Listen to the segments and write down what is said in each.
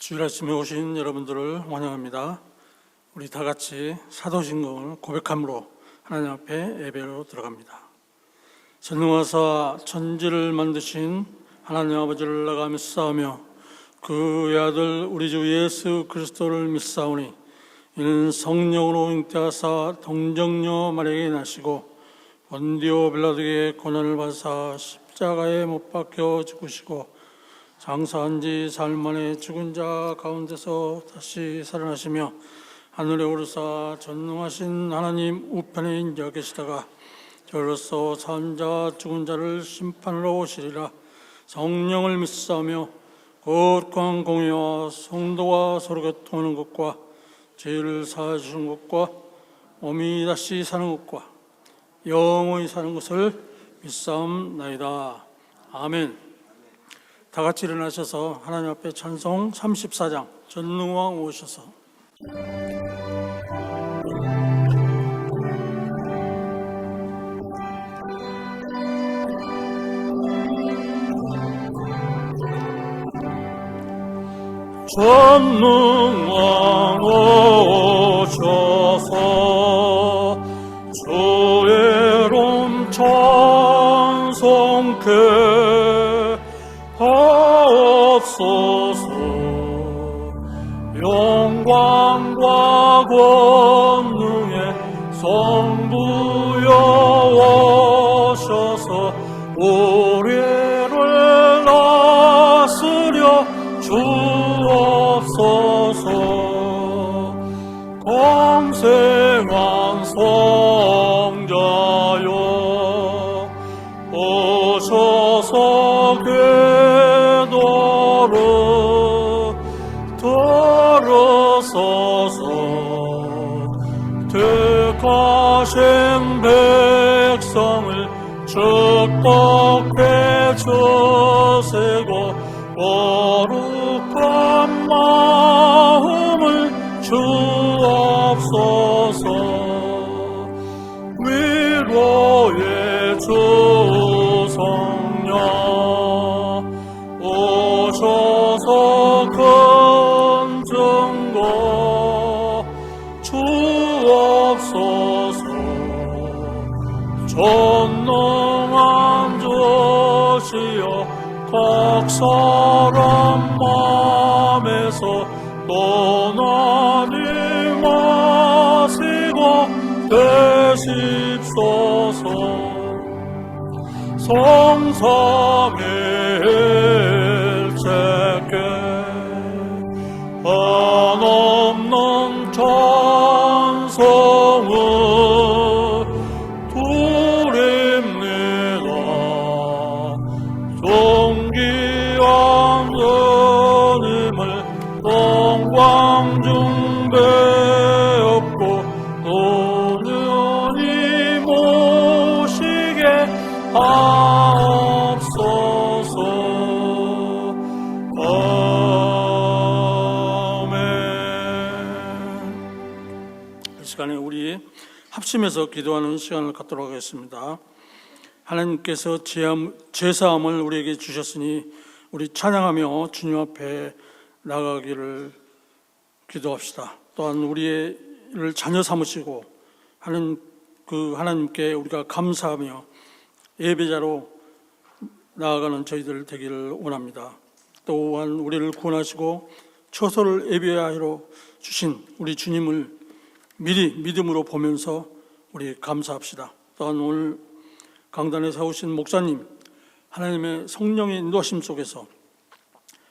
주일 아침에 오신 여러분들을 환영합니다. 우리 다 같이 사도신경을 고백함으로 하나님 앞에 예배로 들어갑니다. 전능하사 천지를 만드신 하나님 아버지를 나가 믿사오며 그 외아들 우리 주 예수 그리스도를 믿사오니 이는 성령으로 잉태하사 동정녀 마리아에게 나시고 본디오 빌라도에게 고난을 받으사 십자가에 못 박혀 죽으시고 장사한 지 사흘 만에 죽은 자 가운데서 다시 살아나시며 하늘에 오르사 전능하신 하나님 우편에 앉아 계시다가 저로서 산 자 죽은 자를 심판하러 오시리라. 성령을 믿사오며 거룩한 공의와 성도와 서로 교통하는 것과 죄를 사하시는 것과 몸이 다시 사는 것과 영원히 사는 것을 믿사옵나이다. 아멘. 다 같이 일어나셔서 하나님 앞에 찬송 34장 전능왕 오셔서 전능왕 오셔서 주의 이름 찬송케 하옵소서. 영광과 권능의 성부여 오셔서 우리를 다스려 주옵소서. 공생한 성자여 오셔서 궤도를 들어서서 택하신 백성을 축복해 주시고 거룩한 마음을 주옵소서. 위로의 주 성령 오셔서 큰 증거 주옵소서. 전능한 주시여 각사람 맘에서 떠나지 마시고 되십소서. 성삼위 일체께 한없는 찬송을 드립니다. 존귀한 주님을 영광 중배없고 노년이 모시게 하옵소서. 아멘. 이 시간에 우리 합심해서 기도하는 시간을 갖도록 하겠습니다. 하나님께서 죄사함을 우리에게 주셨으니 우리 찬양하며 주님 앞에 나가기를 기도합시다. 또한 우리를 자녀 삼으시고 하나님께 우리가 감사하며 예배자로 나아가는 저희들 되기를 원합니다. 또한 우리를 구원하시고 처소를 예배하러 주신 우리 주님을 미리 믿음으로 보면서 우리 감사합시다. 또한 오늘 강단에 세우신 목사님, 하나님의 성령의 인도하심 속에서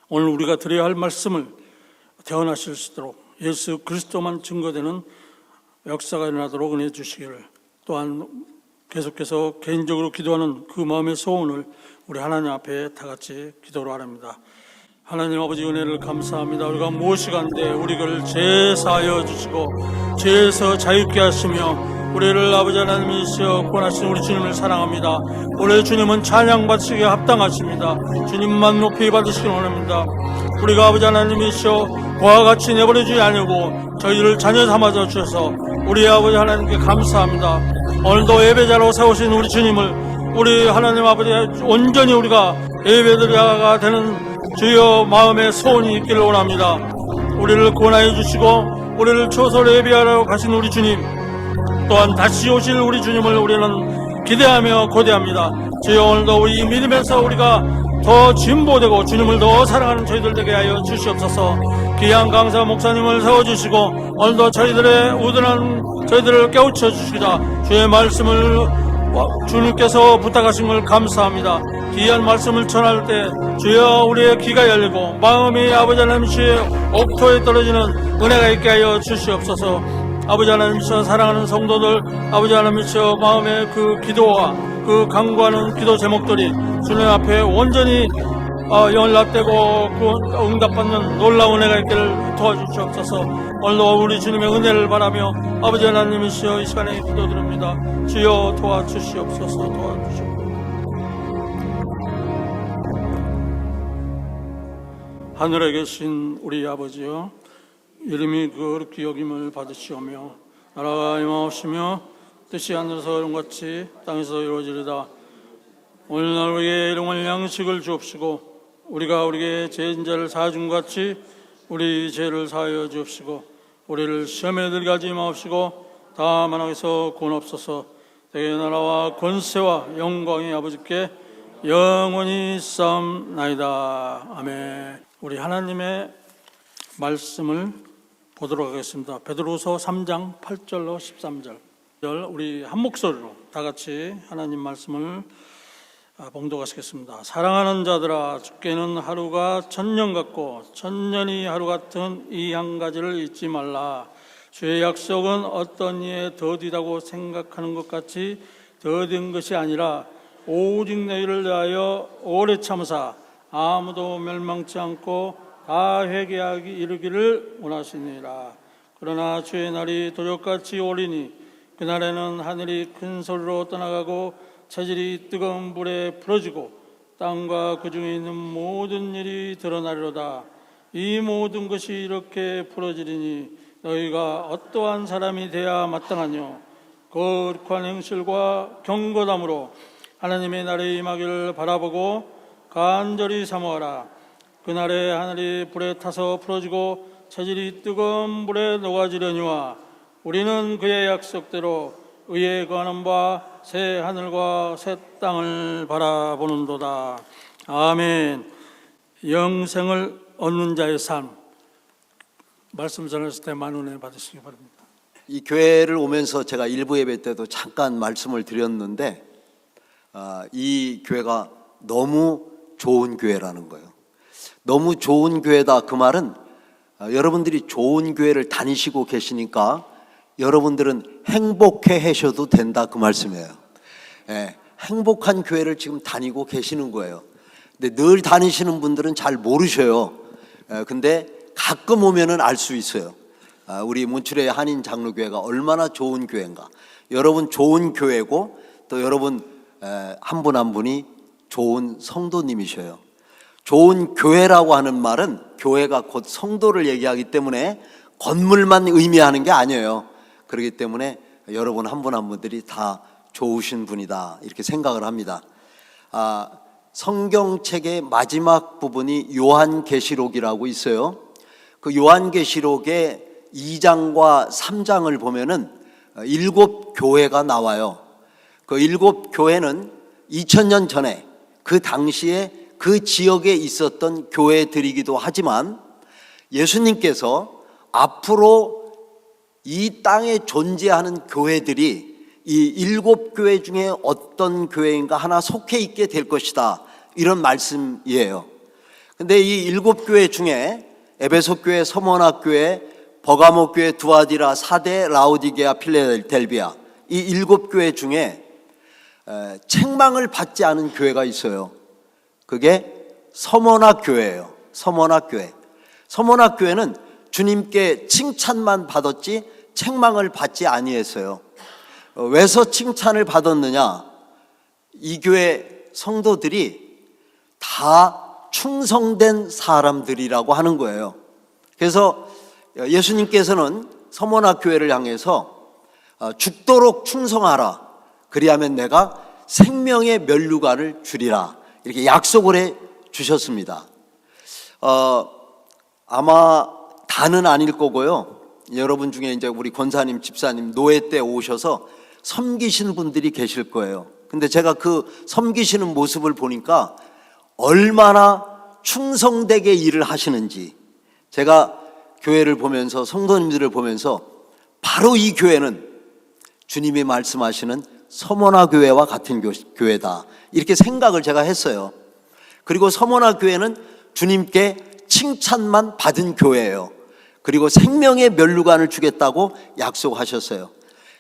오늘 우리가 드려야 할 말씀을 대언하실 수 있도록 예수 그리스도만 증거되는 역사가 일어나도록 은혜 주시기를, 또한 계속해서 개인적으로 기도하는 그 마음의 소원을 우리 하나님 앞에 다 같이 기도로 하랍니다. 하나님 아버지 은혜를 감사합니다. 우리가 무엇이간데 우리를 죄사하여 주시고 죄에서 자유케 하시며 우리를 아버지 하나님이시여 구원하신 우리 주님을 사랑합니다. 우리 주님은 찬양받으시기에 합당하십니다. 주님만 높이 받으시기 원합니다. 우리가 아버지 하나님이시여 그와 같이 내버려주지 아니고 저희를 자녀 삼아 주셔서 우리 아버지 하나님께 감사합니다. 오늘도 예배자로 세우신 우리 주님을 우리 하나님 아버지 온전히 우리가 예배드려야 되는 주여 마음에 소원이 있기를 원합니다. 우리를 구원하여 주시고 우리를 초소 예비하러 가신 우리 주님, 또한 다시 오실 우리 주님을 우리는 기대하며 고대합니다. 주여 오늘도 우리 믿으면서 우리가 더 진보되고 주님을 더 사랑하는 저희들 되게 하여 주시옵소서. 귀한 강사 목사님을 세워주시고 오늘도 저희들의 우둔한 저희들을 깨우쳐 주시다. 주의 말씀을 주님께서 부탁하신 걸 감사합니다. 귀한 말씀을 전할 때 주여 우리의 귀가 열리고 마음이 아버지 하나님의 옥토에 떨어지는 은혜가 있게 하여 주시옵소서. 아버지 하나님이여 사랑하는 성도들, 아버지 하나님이여 마음의 그 기도와 그 간구하는 기도 제목들이 주님 앞에 온전히 연락되고 그 응답받는 놀라운 은혜가 있기를 도와주시옵소서. 오늘도 우리 주님의 은혜를 바라며 아버지 하나님이시여 이 시간에 기도드립니다. 주여 도와주시옵소서. 도와주시옵소서. 하늘에 계신 우리 아버지여, 이름이 거룩히 여김을 받으시오며 나라가 임하옵시며 뜻이 하늘에서 이룬같이 땅에서 이루어지리다. 오늘날 우리에게 일용할 양식을 주옵시고 우리가 우리에게 죄인 자를 사준 같이 우리 죄를 사하여 주옵시고 우리를 시험에 들게 하지 마옵시고 다만 악에서 구원하옵소서. 대개 나라와 권세와 영광이 아버지께 영원히 싸움나이다. 아멘. 우리 하나님의 말씀을 보도록 하겠습니다. 베드로서 3장 8절로 13절. 우리 한 목소리로 다 같이 하나님 말씀을 봉독하시겠습니다. 사랑하는 자들아, 주께는 하루가 천년 같고 천년이 하루 같은 이 한 가지를 잊지 말라. 주의 약속은 어떤 이에 더디다고 생각하는 것 같이 더딘 것이 아니라 오직 너희를 대하여 오래 참으사 아무도 멸망치 않고 다 회개하기 이르기를 원하시니라. 그러나 주의 날이 도적같이 오리니 그날에는 하늘이 큰 소리로 떠나가고 체질이 뜨거운 불에 부러지고 땅과 그 중에 있는 모든 일이 드러나리로다. 이 모든 것이 이렇게 부러지리니 너희가 어떠한 사람이 돼야 마땅하뇨. 거룩한 행실과 경건함으로 하나님의 날에 임하기를 바라보고 간절히 사모하라. 그날에 하늘이 불에 타서 부러지고 체질이 뜨거운 불에 녹아지려니와 우리는 그의 약속대로 의에 거하는 바 새 하늘과 새 땅을 바라보는도다. 아멘. 영생을 얻는 자의 삶, 말씀 전했을 때 많은 은혜 받으시기 바랍니다. 이 교회를 오면서 제가 일부 예배 때도 잠깐 말씀을 드렸는데 이 교회가 너무 좋은 교회라는 거예요. 너무 좋은 교회다, 그 말은 여러분들이 좋은 교회를 다니시고 계시니까 여러분들은 행복해 하셔도 된다, 그 말씀이에요. 행복한 교회를 지금 다니고 계시는 거예요. 근데 늘 다니시는 분들은 잘 모르셔요. 근데 가끔 오면은 알 수 있어요. 우리 문출의 한인 장로교회가 얼마나 좋은 교회인가. 여러분 좋은 교회고 또 여러분 한 분 한 분이 좋은 성도님이셔요. 좋은 교회라고 하는 말은 교회가 곧 성도를 얘기하기 때문에 건물만 의미하는 게 아니에요. 그렇기 때문에 여러분 한 분 한 분들이 다 좋으신 분이다, 이렇게 생각을 합니다. 성경책의 마지막 부분이 요한계시록이라고 있어요. 그 요한계시록의 2장과 3장을 보면은 7교회가 나와요. 그 7교회는 2000년 전에 그 당시에 그 지역에 있었던 교회들이기도 하지만 예수님께서 앞으로 이 땅에 존재하는 교회들이 이 7교회 중에 어떤 교회인가 하나 속해 있게 될 것이다, 이런 말씀이에요. 근데 이 7교회 중에 에베소 교회, 서머나 교회, 버가모 교회, 두아디라, 사데, 라오디게아, 필라델비아, 이 7교회 중에 책망을 받지 않은 교회가 있어요. 그게 서머나 교회예요. 서머나 교회. 서머나 교회는 주님께 칭찬만 받았지 책망을 받지 아니했어요. 왜서 칭찬을 받았느냐? 이 교회 성도들이 다 충성된 사람들이라고 하는 거예요. 그래서 예수님께서는 서머나 교회를 향해서 죽도록 충성하라, 그리하면 내가 생명의 면류관을 주리라, 이렇게 약속을 해 주셨습니다. 아마 다는 아닐 거고요. 여러분 중에 이제 우리 권사님, 집사님 노예 때 오셔서 섬기신 분들이 계실 거예요. 근데 제가 그 섬기시는 모습을 보니까 얼마나 충성되게 일을 하시는지, 제가 교회를 보면서, 성도님들을 보면서 바로 이 교회는 주님이 말씀하시는 서머나 교회와 같은 교회다, 이렇게 생각을 제가 했어요. 그리고 서머나 교회는 주님께 칭찬만 받은 교회예요. 그리고 생명의 면류관을 주겠다고 약속하셨어요.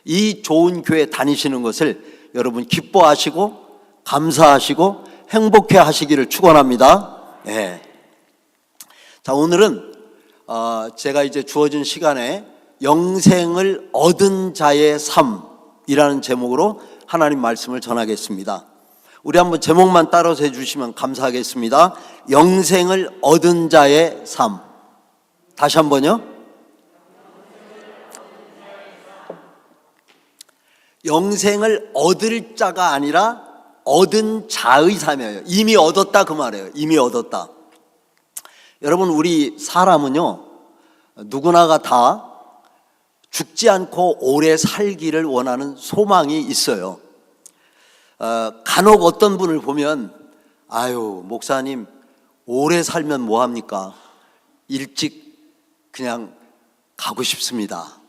이 좋은 교회 다니시는 것을 여러분 기뻐하시고 감사하시고 행복해 하시기를 축원합니다. 네. 자, 오늘은 제가 이제 주어진 시간에 영생을 얻은 자의 삶이라는 제목으로 하나님 말씀을 전하겠습니다. 우리 한번 제목만 따라서 해주시면 감사하겠습니다. 영생을 얻은 자의 삶. 다시 한번요. 영생을 얻을 자가 아니라 얻은 자의 삶이에요. 이미 얻었다 그 말이에요. 이미 얻었다. 여러분, 우리 사람은요, 누구나가 다 죽지 않고 오래 살기를 원하는 소망이 있어요. 간혹 어떤 분을 보면, 아유, 목사님 오래 살면 뭐합니까? 일찍 그냥 가고 싶습니다.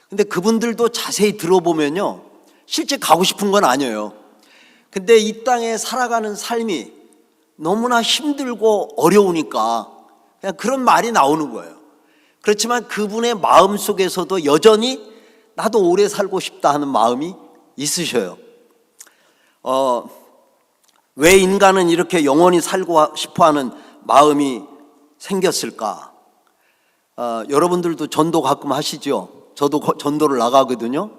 근데 그분들도 자세히 들어보면요, 실제 가고 싶은 건 아니에요. 근데 이 땅에 살아가는 삶이 너무나 힘들고 어려우니까 그냥 그런 말이 나오는 거예요. 그렇지만 그분의 마음 속에서도 여전히 나도 오래 살고 싶다 하는 마음이 있으셔요. 왜 인간은 이렇게 영원히 살고 싶어 하는 마음이 생겼을까? 여러분들도 전도 가끔 하시죠? 저도 전도를 나가거든요.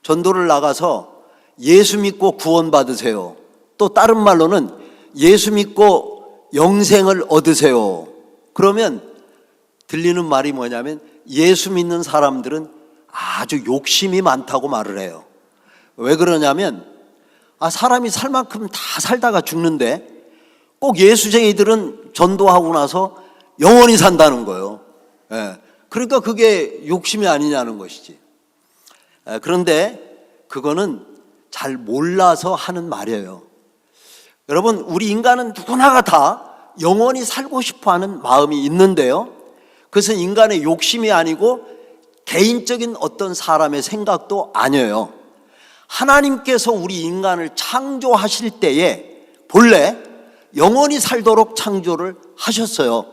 전도를 나가서 예수 믿고 구원 받으세요. 또 다른 말로는 예수 믿고 영생을 얻으세요. 그러면 들리는 말이 뭐냐면, 예수 믿는 사람들은 아주 욕심이 많다고 말을 해요. 왜 그러냐면, 사람이 살 만큼 다 살다가 죽는데 꼭 예수쟁이들은 전도하고 나서 영원히 산다는 거예요. 그러니까 그게 욕심이 아니냐는 것이지. 그런데 그거는 잘 몰라서 하는 말이에요. 여러분, 우리 인간은 누구나가 다 영원히 살고 싶어하는 마음이 있는데요, 그것은 인간의 욕심이 아니고 개인적인 어떤 사람의 생각도 아니에요. 하나님께서 우리 인간을 창조하실 때에 본래 영원히 살도록 창조를 하셨어요.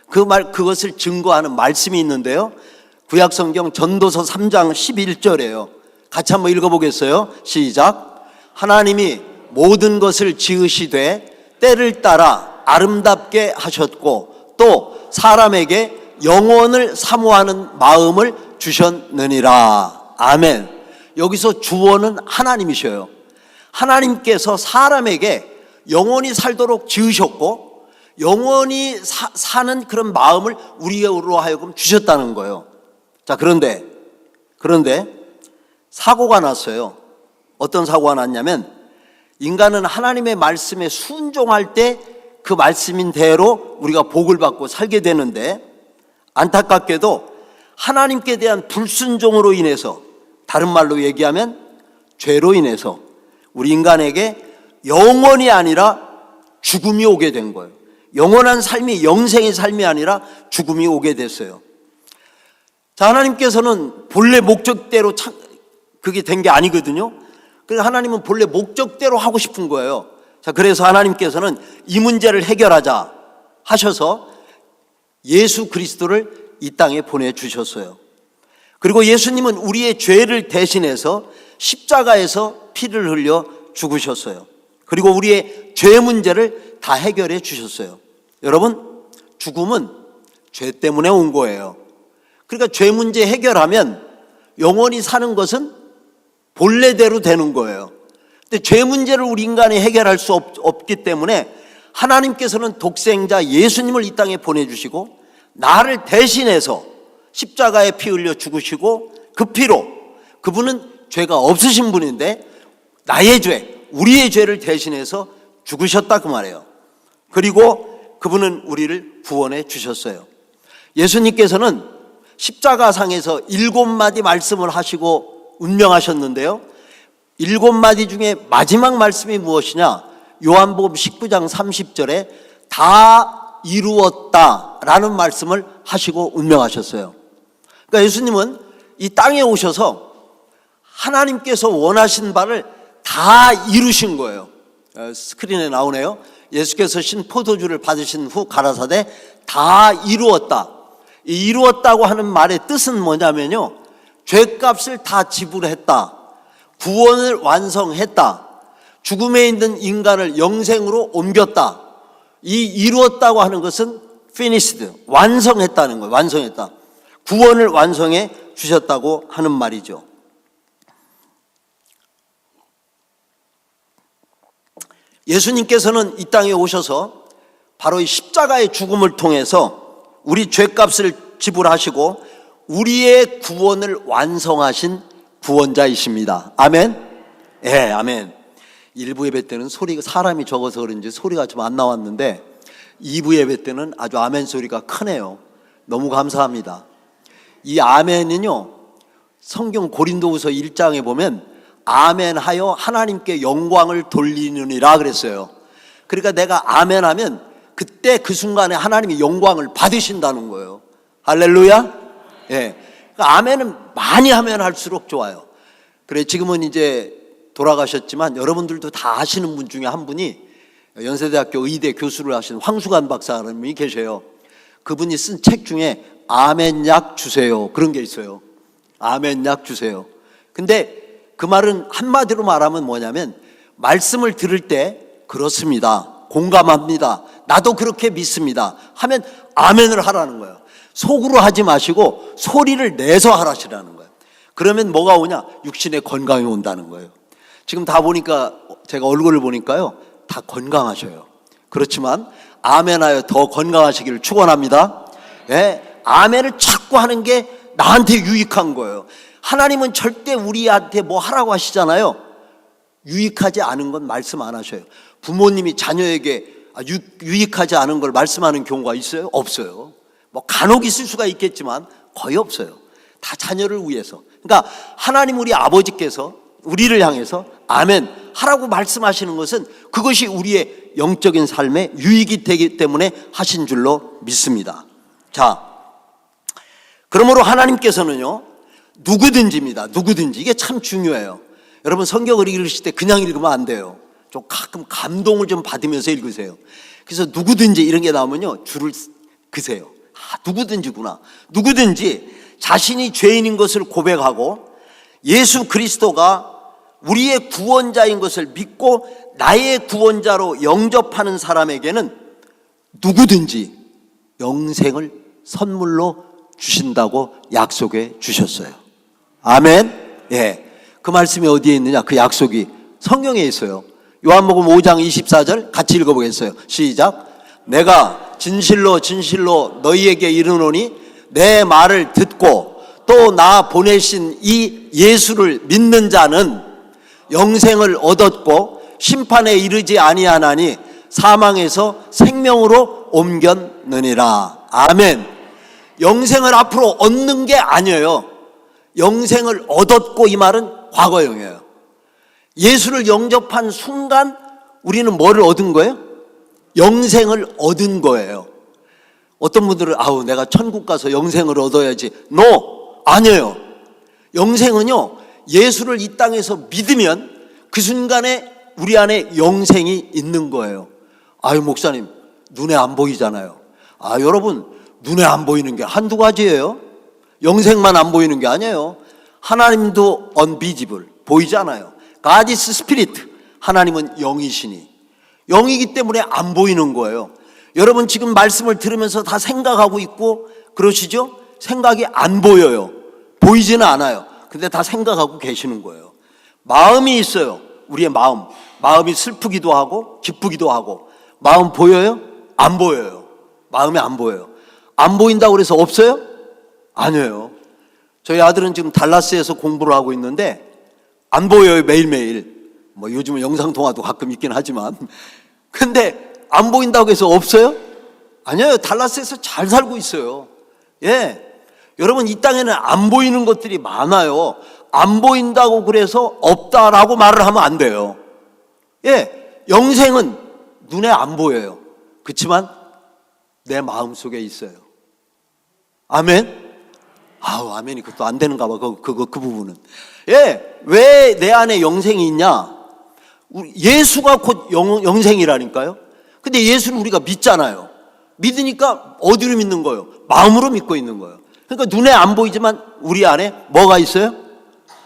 그것을 증거하는 말씀이 있는데요, 구약성경 전도서 3장 11절이에요. 같이 한번 읽어보겠어요. 시작. 하나님이 모든 것을 지으시되 때를 따라 아름답게 하셨고 또 사람에게 영원을 사모하는 마음을 주셨느니라. 아멘. 여기서 주어는 하나님이셔요. 하나님께서 사람에게 영원히 살도록 지으셨고 영원히 사는 그런 마음을 우리로 하여금 주셨다는 거예요. 자, 그런데 사고가 났어요. 어떤 사고가 났냐면, 인간은 하나님의 말씀에 순종할 때 그 말씀인 대로 우리가 복을 받고 살게 되는데, 안타깝게도 하나님께 대한 불순종으로 인해서, 다른 말로 얘기하면 죄로 인해서 우리 인간에게 영원이 아니라 죽음이 오게 된 거예요. 영원한 삶이, 영생의 삶이 아니라 죽음이 오게 됐어요. 자, 하나님께서는 본래 목적대로 그게 된 게 아니거든요. 그래서 하나님은 본래 목적대로 하고 싶은 거예요. 자, 그래서 하나님께서는 이 문제를 해결하자 하셔서 예수 그리스도를 이 땅에 보내주셨어요. 그리고 예수님은 우리의 죄를 대신해서 십자가에서 피를 흘려 죽으셨어요. 그리고 우리의 죄 문제를 다 해결해 주셨어요. 여러분, 죽음은 죄 때문에 온 거예요. 그러니까 죄 문제 해결하면 영원히 사는 것은 본래대로 되는 거예요. 근데 죄 문제를 우리 인간이 해결할 수 없기 때문에 하나님께서는 독생자 예수님을 이 땅에 보내주시고 나를 대신해서 십자가에 피 흘려 죽으시고 그 피로, 그분은 죄가 없으신 분인데 나의 죄, 우리의 죄를 대신해서 죽으셨다 그 말이에요. 그리고 그분은 우리를 구원해 주셨어요. 예수님께서는 십자가상에서 7마디 말씀을 하시고 운명하셨는데요, 7마디 중에 마지막 말씀이 무엇이냐? 요한복음 19장 30절에 다 이루었다라는 말씀을 하시고 운명하셨어요. 그러니까 예수님은 이 땅에 오셔서 하나님께서 원하신 바를 다 이루신 거예요. 스크린에 나오네요. 예수께서 신 포도주를 받으신 후 가라사대 다 이루었다. 이 이루었다고 하는 말의 뜻은 뭐냐면요, 죄값을 다 지불했다, 구원을 완성했다, 죽음에 있는 인간을 영생으로 옮겼다. 이 이루었다고 하는 것은 finished, 완성했다는 거예요. 완성했다. 구원을 완성해 주셨다고 하는 말이죠. 예수님께서는 이 땅에 오셔서 바로 이 십자가의 죽음을 통해서 우리 죄값을 지불하시고 우리의 구원을 완성하신 구원자이십니다. 아멘? 예, 아멘. 1부 예배 때는 소리가, 사람이 적어서 그런지 소리가 좀 안 나왔는데 2부 예배 때는 아주 아멘 소리가 크네요. 너무 감사합니다. 이 아멘은요, 성경 고린도후서 1장에 보면 아멘하여 하나님께 영광을 돌리느니라 그랬어요. 그러니까 내가 아멘하면 그때 그 순간에 하나님이 영광을 받으신다는 거예요. 할렐루야. 예. 그러니까 아멘은 많이 하면 할수록 좋아요. 그래, 지금은 이제 돌아가셨지만 여러분들도 다 아시는 분 중에 한 분이 연세대학교 의대 교수를 하신 황수관 박사님이 계셔요. 그분이 쓴 책 중에 아멘약 주세요, 그런 게 있어요. 아멘약 주세요. 근데 그 말은 한마디로 말하면 뭐냐면, 말씀을 들을 때 그렇습니다, 공감합니다, 나도 그렇게 믿습니다 하면 아멘을 하라는 거예요. 속으로 하지 마시고 소리를 내서 하라시라는 거예요. 그러면 뭐가 오냐? 육신의 건강이 온다는 거예요. 지금 다 보니까, 제가 얼굴을 보니까요, 다 건강하셔요. 그렇지만 아멘하여 더 건강하시기를 축원합니다. 예, 아멘을 자꾸 하는 게 나한테 유익한 거예요. 하나님은 절대 우리한테 뭐 하라고 하시잖아요. 유익하지 않은 건 말씀 안 하셔요. 부모님이 자녀에게 유익하지 않은 걸 말씀하는 경우가 있어요? 없어요. 뭐 간혹 있을 수가 있겠지만 거의 없어요. 다 자녀를 위해서. 그러니까 하나님 우리 아버지께서 우리를 향해서 아멘 하라고 말씀하시는 것은 그것이 우리의 영적인 삶에 유익이 되기 때문에 하신 줄로 믿습니다. 자, 그러므로 하나님께서는요, 누구든지입니다. 누구든지. 이게 참 중요해요. 여러분, 성경을 읽으실 때 그냥 읽으면 안 돼요. 좀 가끔 감동을 좀 받으면서 읽으세요. 그래서 누구든지 이런 게 나오면요, 줄을 그세요. 누구든지구나. 누구든지 자신이 죄인인 것을 고백하고 예수 그리스도가 우리의 구원자인 것을 믿고 나의 구원자로 영접하는 사람에게는 누구든지 영생을 선물로 주신다고 약속해 주셨어요. 아멘. 예. 그 말씀이 어디에 있느냐? 그 약속이 성경에 있어요. 요한복음 5장 24절 같이 읽어보겠어요. 시작. 내가 진실로 진실로 너희에게 이르노니 내 말을 듣고 또 나 보내신 이 예수를 믿는 자는 영생을 얻었고 심판에 이르지 아니하나니 사망에서 생명으로 옮겼느니라. 아멘. 영생을 앞으로 얻는 게 아니에요. 영생을 얻었고, 이 말은 과거형이에요. 예수를 영접한 순간 우리는 뭐를 얻은 거예요? 영생을 얻은 거예요. 어떤 분들은 아우 내가 천국 가서 영생을 얻어야지. No! 아니에요. 영생은요, 예수를 이 땅에서 믿으면 그 순간에 우리 안에 영생이 있는 거예요. 아유 목사님, 눈에 안 보이잖아요. 여러분, 눈에 안 보이는 게 한두 가지예요. 영생만 안 보이는 게 아니에요. 하나님도 unvisible, 보이지 않아요. God is spirit, 하나님은 영이시니 영이기 때문에 안 보이는 거예요. 여러분 지금 말씀을 들으면서 다 생각하고 있고 그러시죠? 생각이 안 보여요. 보이지는 않아요. 근데 다 생각하고 계시는 거예요. 마음이 있어요. 우리의 마음. 마음이 슬프기도 하고 기쁘기도 하고. 마음 보여요? 안 보여요. 마음이 안 보여요. 안 보인다고 그래서 없어요? 아니에요. 저희 아들은 지금 달라스에서 공부를 하고 있는데 안 보여요, 매일매일. 뭐 요즘은 영상통화도 가끔 있긴 하지만. 근데 안 보인다고 해서 없어요? 아니에요. 달라스에서 잘 살고 있어요. 예. 여러분, 이 땅에는 안 보이는 것들이 많아요. 안 보인다고 그래서 없다라고 말을 하면 안 돼요. 예. 영생은 눈에 안 보여요. 그렇지만 내 마음 속에 있어요. 아멘? 아멘이 그것도 안 되는가 봐. 그 부분은. 예. 왜 내 안에 영생이 있냐? 예수가 곧 영생이라니까요. 근데 예수를 우리가 믿잖아요. 믿으니까 어디로 믿는 거예요? 마음으로 믿고 있는 거예요. 그러니까 눈에 안 보이지만 우리 안에 뭐가 있어요?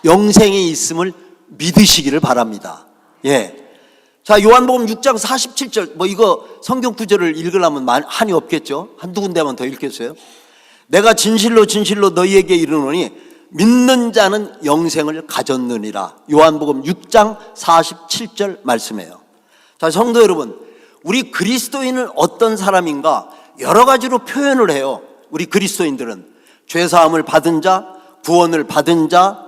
영생이 있음을 믿으시기를 바랍니다. 예. 자, 요한복음 6장 47절, 이거 성경 구절을 읽으려면 한이 없겠죠? 한두 군데만 더 읽겠어요? 내가 진실로 진실로 너희에게 이르노니 믿는 자는 영생을 가졌느니라. 요한복음 6장 47절 말씀이에요. 자, 성도 여러분, 우리 그리스도인은 어떤 사람인가 여러 가지로 표현을 해요. 우리 그리스도인들은 죄사함을 받은 자, 구원을 받은 자,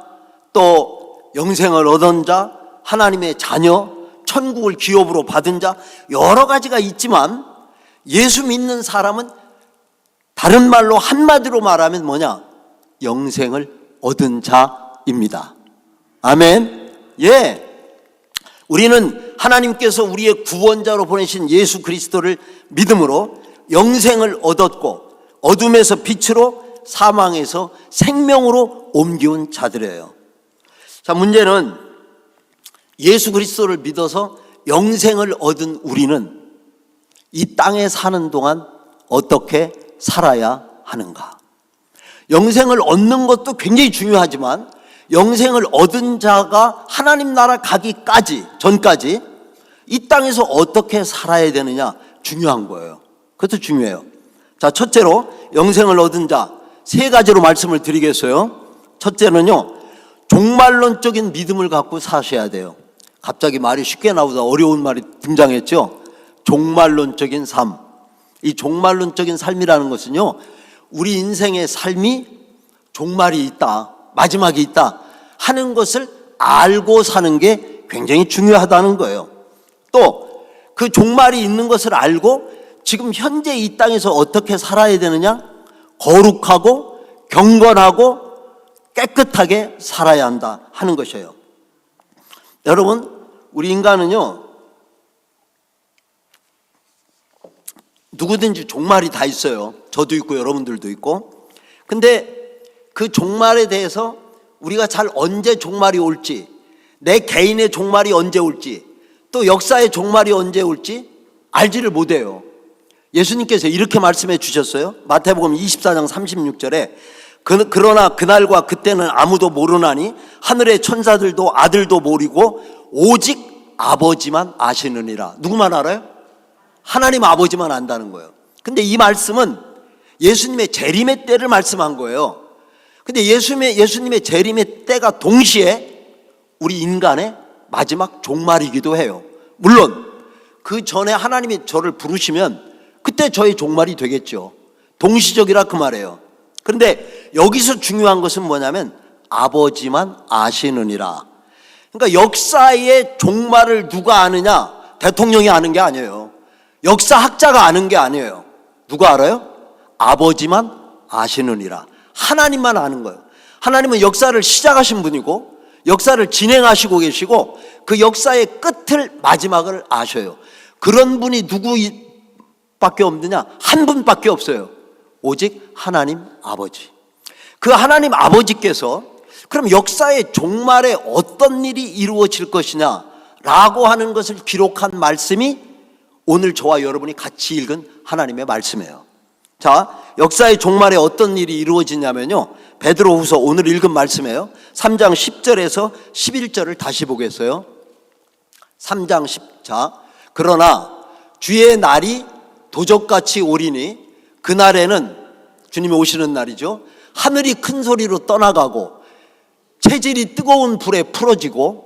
또 영생을 얻은 자, 하나님의 자녀, 천국을 기업으로 받은 자, 여러 가지가 있지만 예수 믿는 사람은 다른 말로 한마디로 말하면 뭐냐? 영생을 얻은 자입니다. 아멘. 예. 우리는 하나님께서 우리의 구원자로 보내신 예수 그리스도를 믿음으로 영생을 얻었고 어둠에서 빛으로 사망에서 생명으로 옮겨온 자들이에요. 자, 문제는 예수 그리스도를 믿어서 영생을 얻은 우리는 이 땅에 사는 동안 어떻게 살아야 하는가? 영생을 얻는 것도 굉장히 중요하지만 영생을 얻은 자가 하나님 나라 가기까지 전까지 이 땅에서 어떻게 살아야 되느냐 중요한 거예요. 그것도 중요해요. 자, 첫째로 영생을 얻은 자 세 가지로 말씀을 드리겠어요. 첫째는요, 종말론적인 믿음을 갖고 사셔야 돼요. 갑자기 말이 쉽게 나오다 어려운 말이 등장했죠. 종말론적인 삶. 이 종말론적인 삶이라는 것은요, 우리 인생의 삶이 종말이 있다, 마지막이 있다 하는 것을 알고 사는 게 굉장히 중요하다는 거예요. 또 그 종말이 있는 것을 알고 지금 현재 이 땅에서 어떻게 살아야 되느냐? 거룩하고 경건하고 깨끗하게 살아야 한다 하는 것이에요. 여러분, 우리 인간은요, 누구든지 종말이 다 있어요. 저도 있고 여러분들도 있고. 근데 그 종말에 대해서 우리가 잘 언제 종말이 올지, 내 개인의 종말이 언제 올지, 또 역사의 종말이 언제 올지 알지를 못해요. 예수님께서 이렇게 말씀해 주셨어요. 마태복음 24장 36절에 그러나 그날과 그때는 아무도 모르나니 하늘의 천사들도 아들도 모르고 오직 아버지만 아시느니라. 누구만 알아요? 하나님 아버지만 안다는 거예요. 근데 이 말씀은 예수님의 재림의 때를 말씀한 거예요. 근데 예수님의 재림의 때가 동시에 우리 인간의 마지막 종말이기도 해요. 물론 그 전에 하나님이 저를 부르시면 그때 저의 종말이 되겠죠. 동시적이라 그 말이에요. 그런데 여기서 중요한 것은 뭐냐면 아버지만 아시느니라. 그러니까 역사의 종말을 누가 아느냐? 대통령이 아는 게 아니에요. 역사학자가 아는 게 아니에요. 누가 알아요? 아버지만 아시느니라. 하나님만 아는 거예요. 하나님은 역사를 시작하신 분이고 역사를 진행하시고 계시고 그 역사의 끝을 마지막을 아셔요. 그런 분이 누구밖에 없느냐? 한 분밖에 없어요. 오직 하나님 아버지. 그 하나님 아버지께서 그럼 역사의 종말에 어떤 일이 이루어질 것이냐 라고 하는 것을 기록한 말씀이 오늘 저와 여러분이 같이 읽은 하나님의 말씀이에요. 자, 역사의 종말에 어떤 일이 이루어지냐면요, 베드로후서 오늘 읽은 말씀이에요. 3장 10절에서 11절을 다시 보겠어요. 3장 10자 그러나 주의 날이 도적같이 오리니 그날에는 주님이 오시는 날이죠. 하늘이 큰 소리로 떠나가고 체질이 뜨거운 불에 풀어지고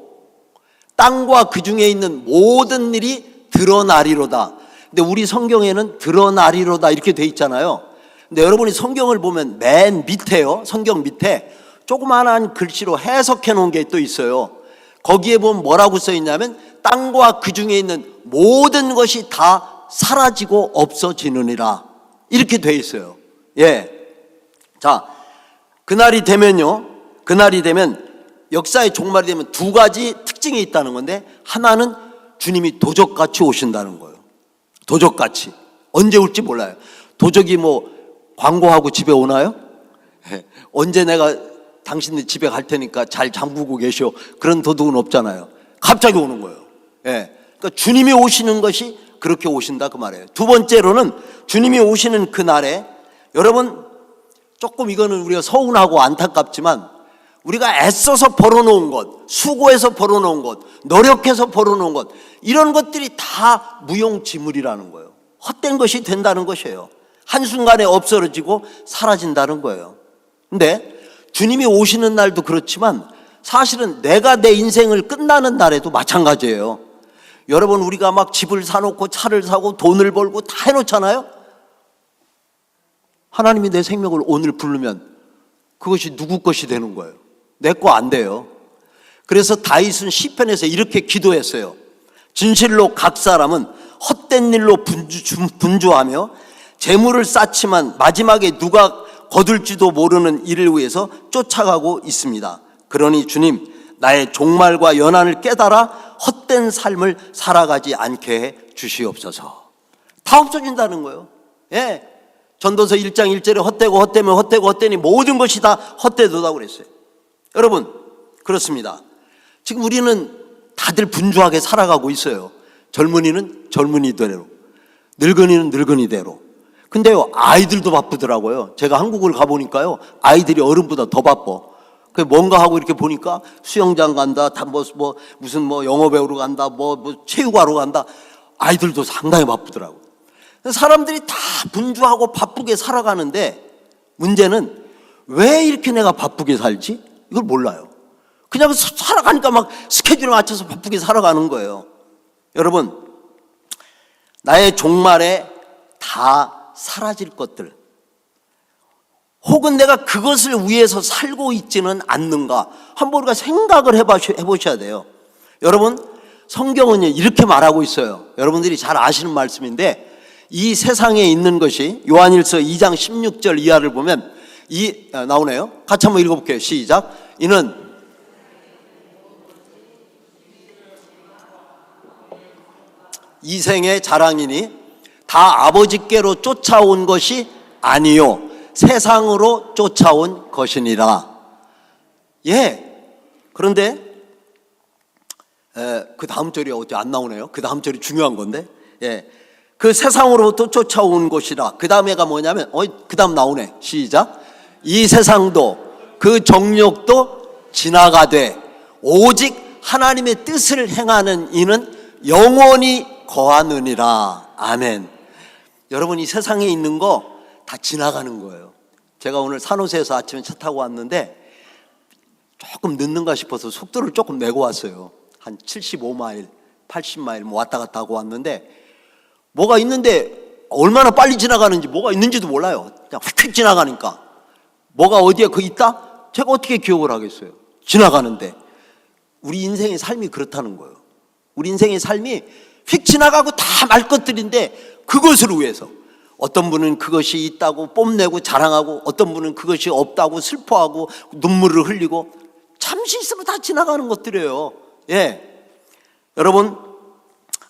땅과 그 중에 있는 모든 일이 드러나리로다. 근데 우리 성경에는 드러나리로다 이렇게 돼 있잖아요. 근데 여러분이 성경을 보면 맨 밑에요, 성경 밑에 조그마한 글씨로 해석해 놓은 게 또 있어요. 거기에 보면 뭐라고 써 있냐면 땅과 그 중에 있는 모든 것이 다 사라지고 없어지느니라 이렇게 돼 있어요. 예. 자, 그날이 되면 역사의 종말이 되면 두 가지 특징이 있다는 건데, 하나는 주님이 도적같이 오신다는 거예요. 도적같이. 언제 올지 몰라요. 도적이 뭐 광고하고 집에 오나요? 언제 내가 당신네 집에 갈 테니까 잘 잠그고 계시오. 그런 도둑은 없잖아요. 갑자기 오는 거예요. 예. 그러니까 주님이 오시는 것이 그렇게 오신다 그 말이에요. 두 번째로는 주님이 오시는 그날에, 여러분 조금 이거는 우리가 서운하고 안타깝지만, 우리가 애써서 벌어놓은 것, 수고해서 벌어놓은 것, 노력해서 벌어놓은 것, 이런 것들이 다 무용지물이라는 거예요. 헛된 것이 된다는 것이에요. 한순간에 없어지고 사라진다는 거예요. 근데 주님이 오시는 날도 그렇지만 사실은 내가 내 인생을 끝나는 날에도 마찬가지예요. 여러분, 우리가 막 집을 사놓고 차를 사고 돈을 벌고 다 해놓잖아요. 하나님이 내 생명을 오늘 부르면 그것이 누구 것이 되는 거예요? 내 거 안 돼요. 그래서 다윗은 시편에서 이렇게 기도했어요. 진실로 각 사람은 헛된 일로 분주하며 재물을 쌓지만 마지막에 누가 거둘지도 모르는 일을 위해서 쫓아가고 있습니다. 그러니 주님, 나의 종말과 연한을 깨달아 헛된 삶을 살아가지 않게 해 주시옵소서. 다 없어진다는 거예요. 예. 전도서 1장 1절에 헛되고 헛되면 헛되고 헛되니 모든 것이 다 헛되도다 그랬어요. 여러분, 그렇습니다. 지금 우리는 다들 분주하게 살아가고 있어요. 젊은이는 젊은이대로, 늙은이는 늙은이대로. 근데요, 아이들도 바쁘더라고요. 제가 한국을 가보니까요, 아이들이 어른보다 더 바빠. 그 뭔가 하고 이렇게 보니까 수영장 간다, 무슨 영어 배우러 간다, 체육하러 간다. 아이들도 상당히 바쁘더라고요. 사람들이 다 분주하고 바쁘게 살아가는데, 문제는 왜 이렇게 내가 바쁘게 살지? 이걸 몰라요. 그냥 살아가니까 막 스케줄에 맞춰서 바쁘게 살아가는 거예요. 여러분, 나의 종말에 다 사라질 것들, 혹은 내가 그것을 위해서 살고 있지는 않는가, 한번 우리가 생각을 해보셔야 돼요. 여러분, 성경은 이렇게 말하고 있어요. 여러분들이 잘 아시는 말씀인데, 이 세상에 있는 것이 요한일서 2장 16절 이하를 보면 나오네요. 같이 한번 읽어볼게요. 시작. 이는 이 생의 자랑이니 다 아버지께로 쫓아온 것이 아니요 세상으로 쫓아온 것이니라. 예. 그런데 그 다음 절이 어디 안 나오네요. 그 다음 절이 중요한 건데. 예. 그 세상으로부터 쫓아온 것이라. 그 다음에가 뭐냐면, 그 다음 나오네. 시작. 이 세상도 그 정욕도 지나가되 오직 하나님의 뜻을 행하는 이는 영원히 거하느니라. 아멘. 여러분, 이 세상에 있는 거 다 지나가는 거예요. 제가 오늘 산호세에서 아침에 차 타고 왔는데 조금 늦는가 싶어서 속도를 조금 내고 왔어요. 한 75마일, 80마일 왔다 갔다 하고 왔는데, 뭐가 있는데 얼마나 빨리 지나가는지, 뭐가 있는지도 몰라요. 그냥 휙휙 지나가니까. 뭐가 어디에 있다? 제가 어떻게 기억을 하겠어요? 지나가는데. 우리 인생의 삶이 그렇다는 거예요. 우리 인생의 삶이 휙 지나가고 다 말 것들인데, 그것을 위해서 어떤 분은 그것이 있다고 뽐내고 자랑하고, 어떤 분은 그것이 없다고 슬퍼하고 눈물을 흘리고, 잠시 있으면 다 지나가는 것들이에요. 예. 여러분,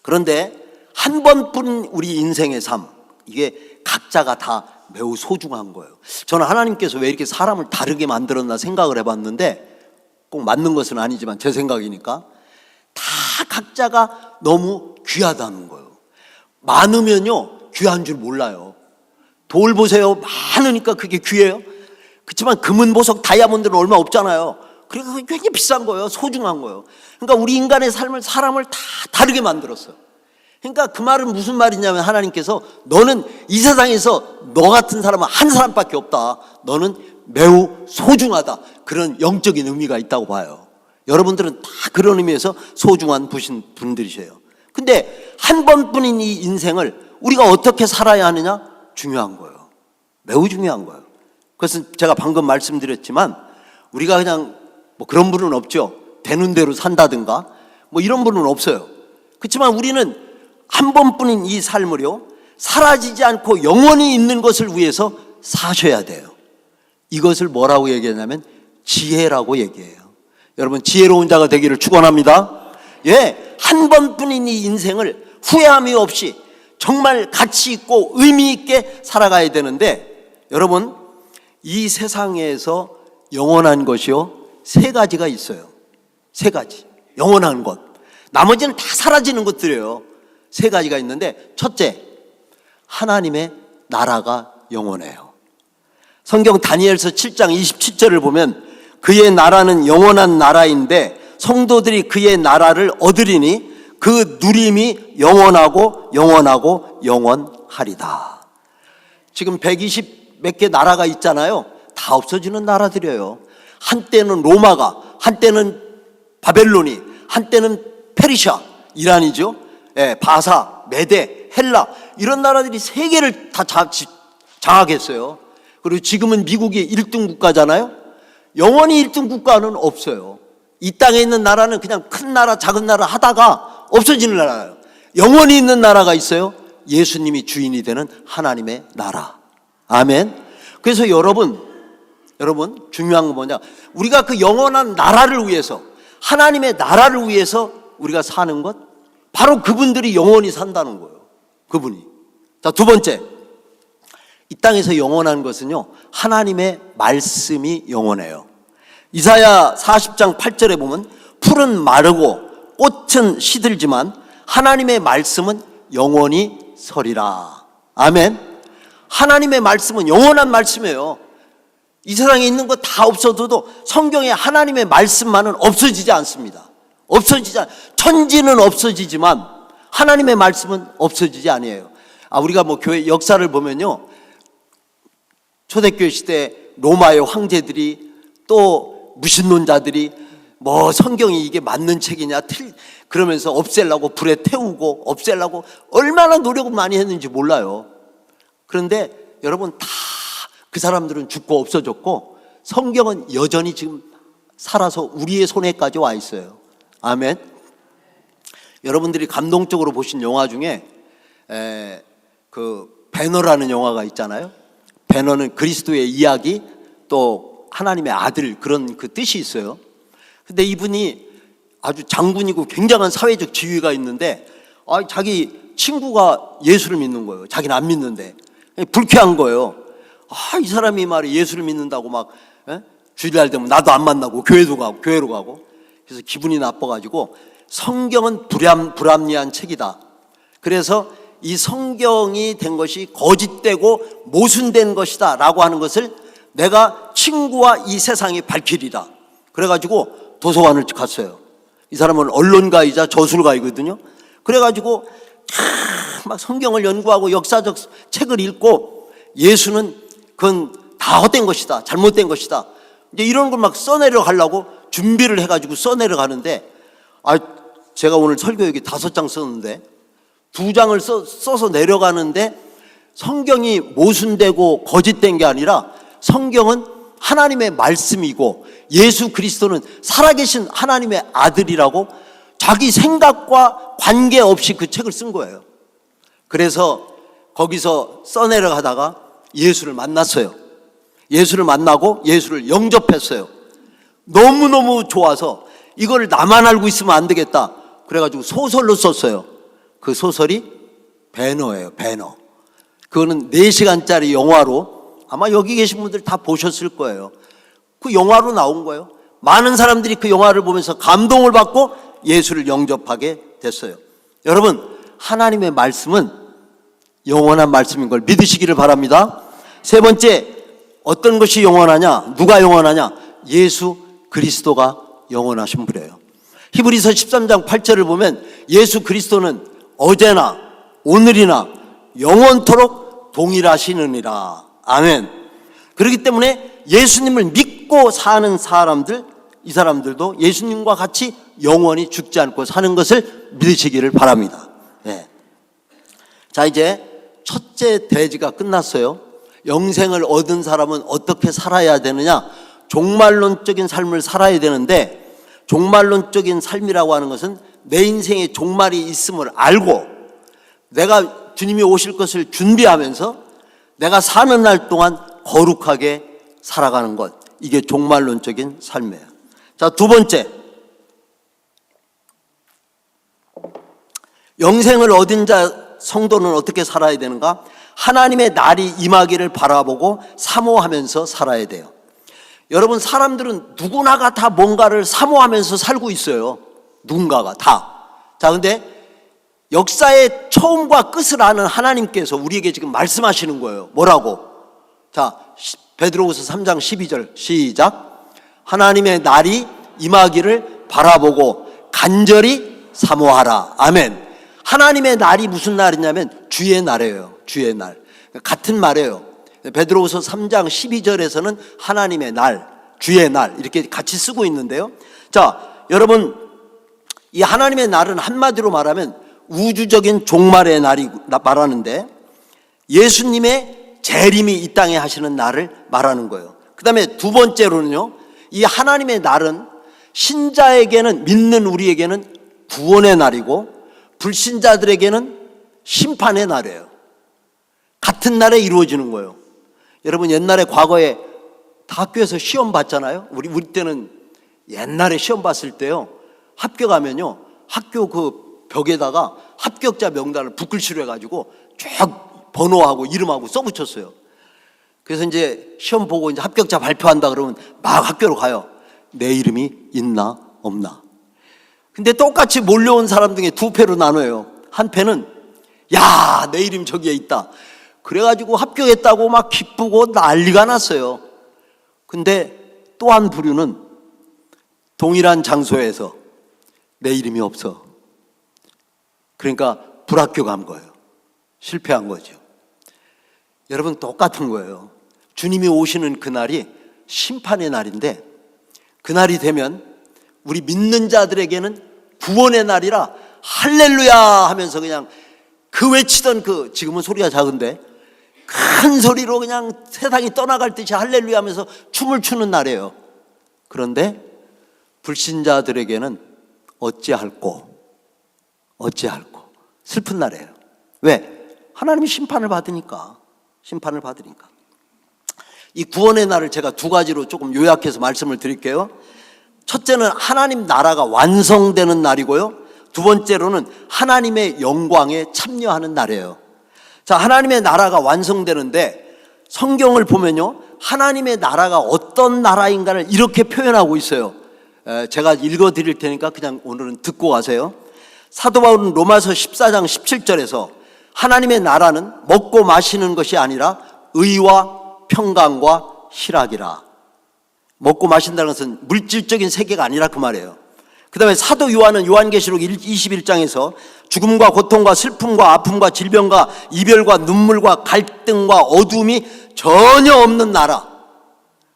그런데 한 번뿐인 우리 인생의 삶, 이게 각자가 다 매우 소중한 거예요. 저는 하나님께서 왜 이렇게 사람을 다르게 만들었나 생각을 해봤는데, 꼭 맞는 것은 아니지만 제 생각이니까, 다 각자가 너무 귀하다는 거예요. 많으면요 귀한 줄 몰라요. 돌 보세요. 많으니까 그게 귀해요. 그렇지만 금은, 보석, 다이아몬드는 얼마 없잖아요. 그러니까 그게 굉장히 비싼 거예요. 소중한 거예요. 그러니까 우리 인간의 삶을, 사람을 다 다르게 만들었어요. 그러니까 그 말은 무슨 말이냐면, 하나님께서 너는 이 세상에서 너 같은 사람은 한 사람밖에 없다. 너는 매우 소중하다. 그런 영적인 의미가 있다고 봐요. 여러분들은 다 그런 의미에서 소중한 분들이세요. 근데 한 번뿐인 이 인생을 우리가 어떻게 살아야 하느냐? 중요한 거예요. 매우 중요한 거예요. 그래서 제가 방금 말씀드렸지만, 우리가 그냥 그런 분은 없죠. 되는 대로 산다든가 이런 분은 없어요. 그렇지만 우리는 한 번뿐인 이 삶을요, 사라지지 않고 영원히 있는 것을 위해서 사셔야 돼요. 이것을 뭐라고 얘기하냐면 지혜라고 얘기해요. 여러분, 지혜로운 자가 되기를 축원합니다. 예, 한 번뿐인 이 인생을 후회함이 없이 정말 가치 있고 의미 있게 살아가야 되는데, 여러분, 이 세상에서 영원한 것이요, 세 가지가 있어요. 세 가지. 영원한 것. 나머지는 다 사라지는 것들이에요. 세 가지가 있는데, 첫째, 하나님의 나라가 영원해요. 성경 다니엘서 7장 27절을 보면 그의 나라는 영원한 나라인데 성도들이 그의 나라를 얻으리니 그 누림이 영원하고 영원하고 영원하리다. 지금 120 몇 개 나라가 있잖아요. 다 없어지는 나라들이에요. 한때는 로마가, 한때는 바벨론이, 한때는 페르시아, 이란이죠. 예, 바사, 메데, 헬라, 이런 나라들이 세계를 다 장악했어요. 그리고 지금은 미국이 1등 국가잖아요. 영원히 1등 국가는 없어요. 이 땅에 있는 나라는 그냥 큰 나라, 작은 나라 하다가 없어지는 나라예요. 영원히 있는 나라가 있어요. 예수님이 주인이 되는 하나님의 나라. 아멘. 그래서 여러분 중요한 건 뭐냐, 우리가 그 영원한 나라를 위해서, 하나님의 나라를 위해서 우리가 사는 것, 바로 그분들이 영원히 산다는 거예요. 그분이. 자, 두 번째, 이 땅에서 영원한 것은요, 하나님의 말씀이 영원해요. 이사야 40장 8절에 보면 풀은 마르고 꽃은 시들지만 하나님의 말씀은 영원히 서리라. 아멘. 하나님의 말씀은 영원한 말씀이에요. 이 세상에 있는 거 다 없어져도 성경에 하나님의 말씀만은 없어지지 않습니다. 천지는 없어지지만 하나님의 말씀은 없어지지 아니에요. 우리가 뭐 교회 역사를 보면요, 초대교회 시대 로마의 황제들이, 또 무신론자들이 뭐 성경이 이게 맞는 책이냐 그러면서 없애려고 불에 태우고 없애려고 얼마나 노력을 많이 했는지 몰라요. 그런데 여러분, 다 그 사람들은 죽고 없어졌고 성경은 여전히 지금 살아서 우리의 손에까지 와 있어요. 아멘. 여러분들이 감동적으로 보신 영화 중에 그 배너라는 영화가 있잖아요. 배너는 그리스도의 이야기, 또 하나님의 아들, 그런 그 뜻이 있어요. 근데 이분이 아주 장군이고 굉장한 사회적 지위가 있는데 자기 친구가 예수를 믿는 거예요. 자기는 안 믿는데. 불쾌한 거예요. 이 사람이 말이 예수를 믿는다고 막 주일날 되면 나도 안 만나고 교회로 가고. 그래서 기분이 나빠가지고 성경은 불합리한 책이다. 그래서 이 성경이 된 것이 거짓되고 모순된 것이다 라고 하는 것을 내가 친구와 이 세상에 밝히리라. 그래가지고 도서관을 갔어요. 이 사람은 언론가이자 저술가이거든요. 그래가지고 막 성경을 연구하고 역사적 책을 읽고 예수는 그건 다 헛된 것이다, 잘못된 것이다, 이제 이런 걸 막 써내려 가려고 준비를 해가지고 써내려 가는데, 제가 오늘 설교 여기 5장 썼는데 2장을 써서 내려가는데 성경이 모순되고 거짓된 게 아니라 성경은 하나님의 말씀이고 예수 그리스도는 살아계신 하나님의 아들이라고 자기 생각과 관계없이 그 책을 쓴 거예요. 그래서 거기서 써내려가다가 예수를 만났어요. 예수를 만나고 예수를 영접했어요. 너무너무 좋아서 이걸 나만 알고 있으면 안 되겠다. 그래가지고 소설로 썼어요. 그 소설이 배너예요. 배너. 그거는 4시간짜리 영화로, 아마 여기 계신 분들 다 보셨을 거예요. 그 영화로 나온 거예요. 많은 사람들이 그 영화를 보면서 감동을 받고 예수를 영접하게 됐어요. 여러분, 하나님의 말씀은 영원한 말씀인 걸 믿으시기를 바랍니다. 세 번째, 어떤 것이 영원하냐? 누가 영원하냐? 예수 그리스도가 영원하신 분이에요. 히브리서 13장 8절을 보면 예수 그리스도는 어제나 오늘이나 영원토록 동일하시느니라. 아멘. 그렇기 때문에 예수님을 믿고 사는 사람들, 이 사람들도 예수님과 같이 영원히 죽지 않고 사는 것을 믿으시기를 바랍니다. 네. 자, 이제 첫째 대지가 끝났어요. 영생을 얻은 사람은 어떻게 살아야 되느냐? 종말론적인 삶을 살아야 되는데, 종말론적인 삶이라고 하는 것은 내 인생에 종말이 있음을 알고 내가 주님이 오실 것을 준비하면서 내가 사는 날 동안 거룩하게 살아가는 것, 이게 종말론적인 삶이에요. 자, 두 번째, 영생을 얻은 자 성도는 어떻게 살아야 되는가? 하나님의 날이 임하기를 바라보고 사모하면서 살아야 돼요. 여러분, 사람들은 누구나가 다 뭔가를 사모하면서 살고 있어요. 누군가가 다. 자, 근데 역사의 처음과 끝을 아는 하나님께서 우리에게 지금 말씀하시는 거예요. 뭐라고? 자, 베드로후서 3장 12절 시작. 하나님의 날이 임하기를 바라보고 간절히 사모하라. 아멘. 하나님의 날이 무슨 날이냐면 주의 날이에요. 주의 날. 같은 말이에요. 베드로후서 3장 12절에서는 하나님의 날, 주의 날 이렇게 같이 쓰고 있는데요. 자, 여러분, 이 하나님의 날은 한마디로 말하면 우주적인 종말의 날이 말하는데 예수님의 재림이 이 땅에 하시는 날을 말하는 거예요. 그 다음에 두 번째로는요, 이 하나님의 날은 신자에게는, 믿는 우리에게는 구원의 날이고 불신자들에게는 심판의 날이에요. 같은 날에 이루어지는 거예요. 여러분, 옛날에 과거에 다 학교에서 시험 봤잖아요. 우리 때는 옛날에 시험 봤을 때요, 합격하면요 학교 그 벽에다가 합격자 명단을 붓글씨로 해가지고 쫙 번호하고 이름하고 써붙였어요. 그래서 이제 시험 보고 이제 합격자 발표한다 그러면 막 학교로 가요. 내 이름이 있나 없나. 근데 똑같이 몰려온 사람 중에 두 패로 나눠요. 한 패는 야, 내 이름 저기에 있다. 그래가지고 합격했다고 막 기쁘고 난리가 났어요. 근데 또 한 부류는 동일한 장소에서 내 이름이 없어. 그러니까 불합격한 거예요. 실패한 거죠. 여러분, 똑같은 거예요. 주님이 오시는 그날이 심판의 날인데 그날이 되면 우리 믿는 자들에게는 구원의 날이라 할렐루야 하면서 그냥 그 외치던 그, 지금은 소리가 작은데 큰 소리로 그냥 세상이 떠나갈 듯이 할렐루야 하면서 춤을 추는 날이에요. 그런데 불신자들에게는 어찌할꼬 슬픈 날이에요. 왜? 하나님이 심판을 받으니까. 이 구원의 날을 제가 두 가지로 조금 요약해서 말씀을 드릴게요. 첫째는 하나님 나라가 완성되는 날이고요, 두 번째로는 하나님의 영광에 참여하는 날이에요. 자, 하나님의 나라가 완성되는데 성경을 보면요, 하나님의 나라가 어떤 나라인가를 이렇게 표현하고 있어요. 제가 읽어 드릴 테니까 그냥 오늘은 듣고 가세요. 사도 바울은 로마서 14장 17절에서 하나님의 나라는 먹고 마시는 것이 아니라 의와 평강과 희락이라. 먹고 마신다는 것은 물질적인 세계가 아니라 그 말이에요. 그 다음에 사도 요한은 요한계시록 21장에서 죽음과 고통과 슬픔과 아픔과 질병과 이별과 눈물과 갈등과 어둠이 전혀 없는 나라.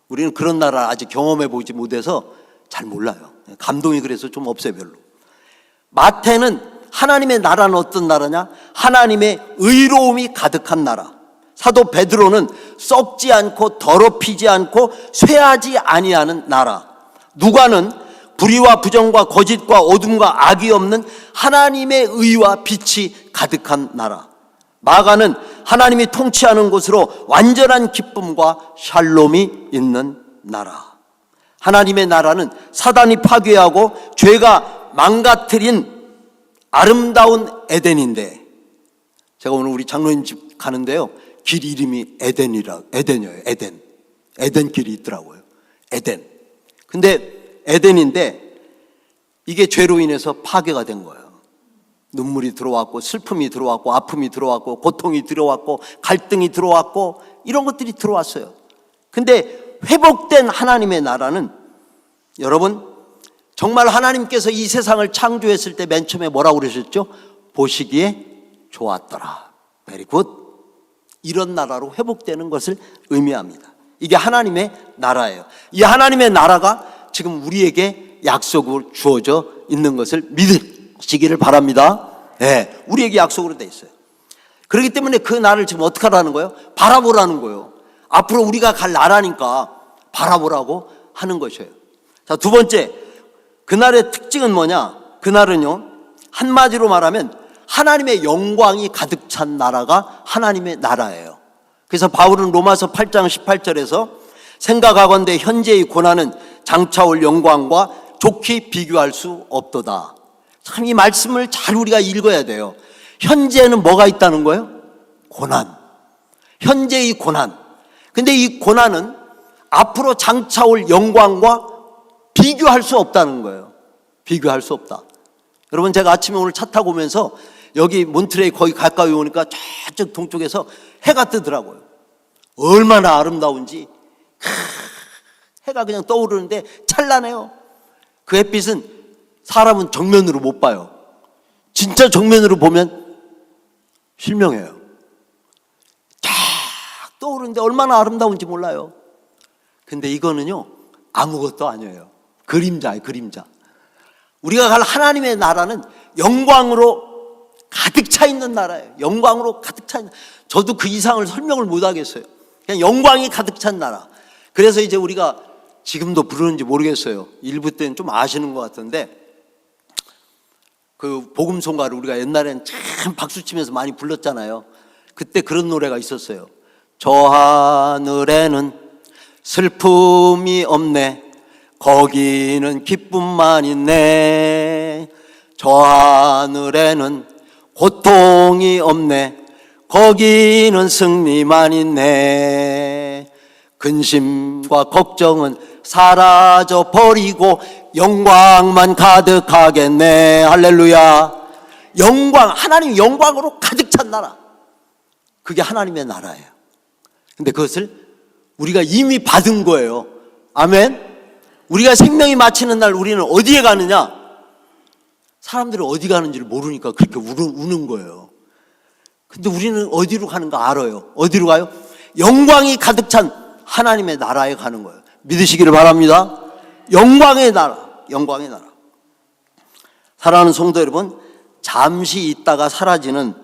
우리는 그런 나라를 아직 경험해 보지 못해서 잘 몰라요. 감동이 그래서 좀 없어요, 별로. 마태는 하나님의 나라는 어떤 나라냐? 하나님의 의로움이 가득한 나라. 사도 베드로는 썩지 않고 더럽히지 않고 쇠하지 아니하는 나라. 누가는 불의와 부정과 거짓과 어둠과 악이 없는 하나님의 의와 빛이 가득한 나라. 마가는 하나님이 통치하는 곳으로 완전한 기쁨과 샬롬이 있는 나라. 하나님의 나라는 사단이 파괴하고 죄가 망가뜨린 아름다운 에덴인데, 제가 오늘 우리 장로님 집 가는데요, 길 이름이 에덴이에요. 에덴 길이 있더라고요. 에덴. 근데 에덴인데 이게 죄로 인해서 파괴가 된 거예요. 눈물이 들어왔고 슬픔이 들어왔고 아픔이 들어왔고 고통이 들어왔고 갈등이 들어왔고 이런 것들이 들어왔어요. 근데 회복된 하나님의 나라는, 여러분, 정말 하나님께서 이 세상을 창조했을 때 맨 처음에 뭐라고 그러셨죠? 보시기에 좋았더라. Very good. 이런 나라로 회복되는 것을 의미합니다. 이게 하나님의 나라예요. 이 하나님의 나라가 지금 우리에게 약속으로 주어져 있는 것을 믿으시기를 바랍니다. 네, 우리에게 약속으로 돼 있어요. 그렇기 때문에 그 날을 지금 어떻게 하라는 거예요? 바라보라는 거예요. 앞으로 우리가 갈 나라니까 바라보라고 하는 것이에요. 자, 두 번째, 그날의 특징은 뭐냐? 그날은요, 한마디로 말하면 하나님의 영광이 가득 찬 나라가 하나님의 나라예요. 그래서 바울은 로마서 8장 18절에서 생각하건대 현재의 고난은 장차올 영광과 좋게 비교할 수 없도다. 참 이 말씀을 잘 우리가 읽어야 돼요. 현재는 뭐가 있다는 거예요? 고난. 현재의 고난. 근데 이 고난은 앞으로 장차올 영광과 비교할 수 없다는 거예요. 비교할 수 없다. 여러분, 제가 아침에 오늘 차 타고 오면서 여기 몬트레이 거기 가까이 오니까 저쪽 동쪽에서 해가 뜨더라고요. 얼마나 아름다운지. 해가 그냥 떠오르는데 찬란해요. 그 햇빛은 사람은 정면으로 못 봐요. 진짜 정면으로 보면 실명해요. 쫙 떠오르는데 얼마나 아름다운지 몰라요. 근데 이거는요, 아무것도 아니에요. 그림자예요, 그림자. 우리가 갈 하나님의 나라는 영광으로 가득 차 있는 나라예요. 영광으로 가득 차 있는. 저도 그 이상을 설명을 못 하겠어요. 그냥 영광이 가득 찬 나라. 그래서 이제 우리가 지금도 부르는지 모르겠어요. 일부 때는 좀 아시는 것 같은데, 그 복음송가를 우리가 옛날엔 참 박수치면서 많이 불렀잖아요. 그때 그런 노래가 있었어요. 저 하늘에는 슬픔이 없네, 거기는 기쁨만 있네. 저 하늘에는 고통이 없네, 거기는 승리만 있네. 근심과 걱정은 사라져 버리고 영광만 가득하겠네. 할렐루야. 영광, 하나님 영광으로 가득 찬 나라. 그게 하나님의 나라예요. 근데 그것을 우리가 이미 받은 거예요. 아멘. 우리가 생명이 마치는 날 우리는 어디에 가느냐? 사람들이 어디 가는지를 모르니까 그렇게 우는 거예요. 근데 우리는 어디로 가는가 알아요. 어디로 가요? 영광이 가득 찬 하나님의 나라에 가는 거예요. 믿으시기를 바랍니다. 영광의 나라, 영광의 나라. 사랑하는 성도 여러분, 잠시 있다가 사라지는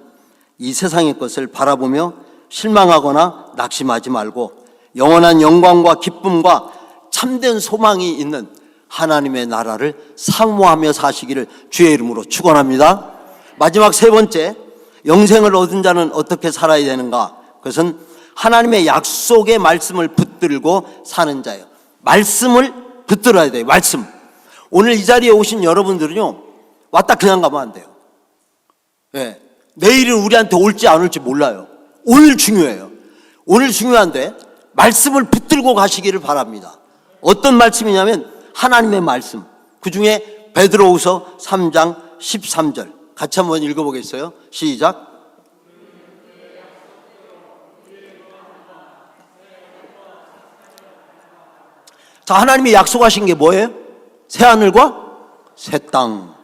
이 세상의 것을 바라보며 실망하거나 낙심하지 말고 영원한 영광과 기쁨과 참된 소망이 있는 하나님의 나라를 사모하며 사시기를 주의 이름으로 축원합니다. 마지막 세 번째, 영생을 얻은 자는 어떻게 살아야 되는가? 그것은 하나님의 약속의 말씀을 붙들고 사는 자예요. 말씀을 붙들어야 돼요. 말씀. 오늘 이 자리에 오신 여러분들은요, 왔다 그냥 가면 안 돼요. 네. 내일은 우리한테 올지 안 올지 몰라요. 오늘 중요해요. 오늘 중요한데 말씀을 붙들고 가시기를 바랍니다. 어떤 말씀이냐면 하나님의 말씀. 그 중에 베드로후서 3장 13절 같이 한번 읽어보겠어요? 시작. 자, 하나님이 약속하신 게 뭐예요? 새하늘과 새 땅.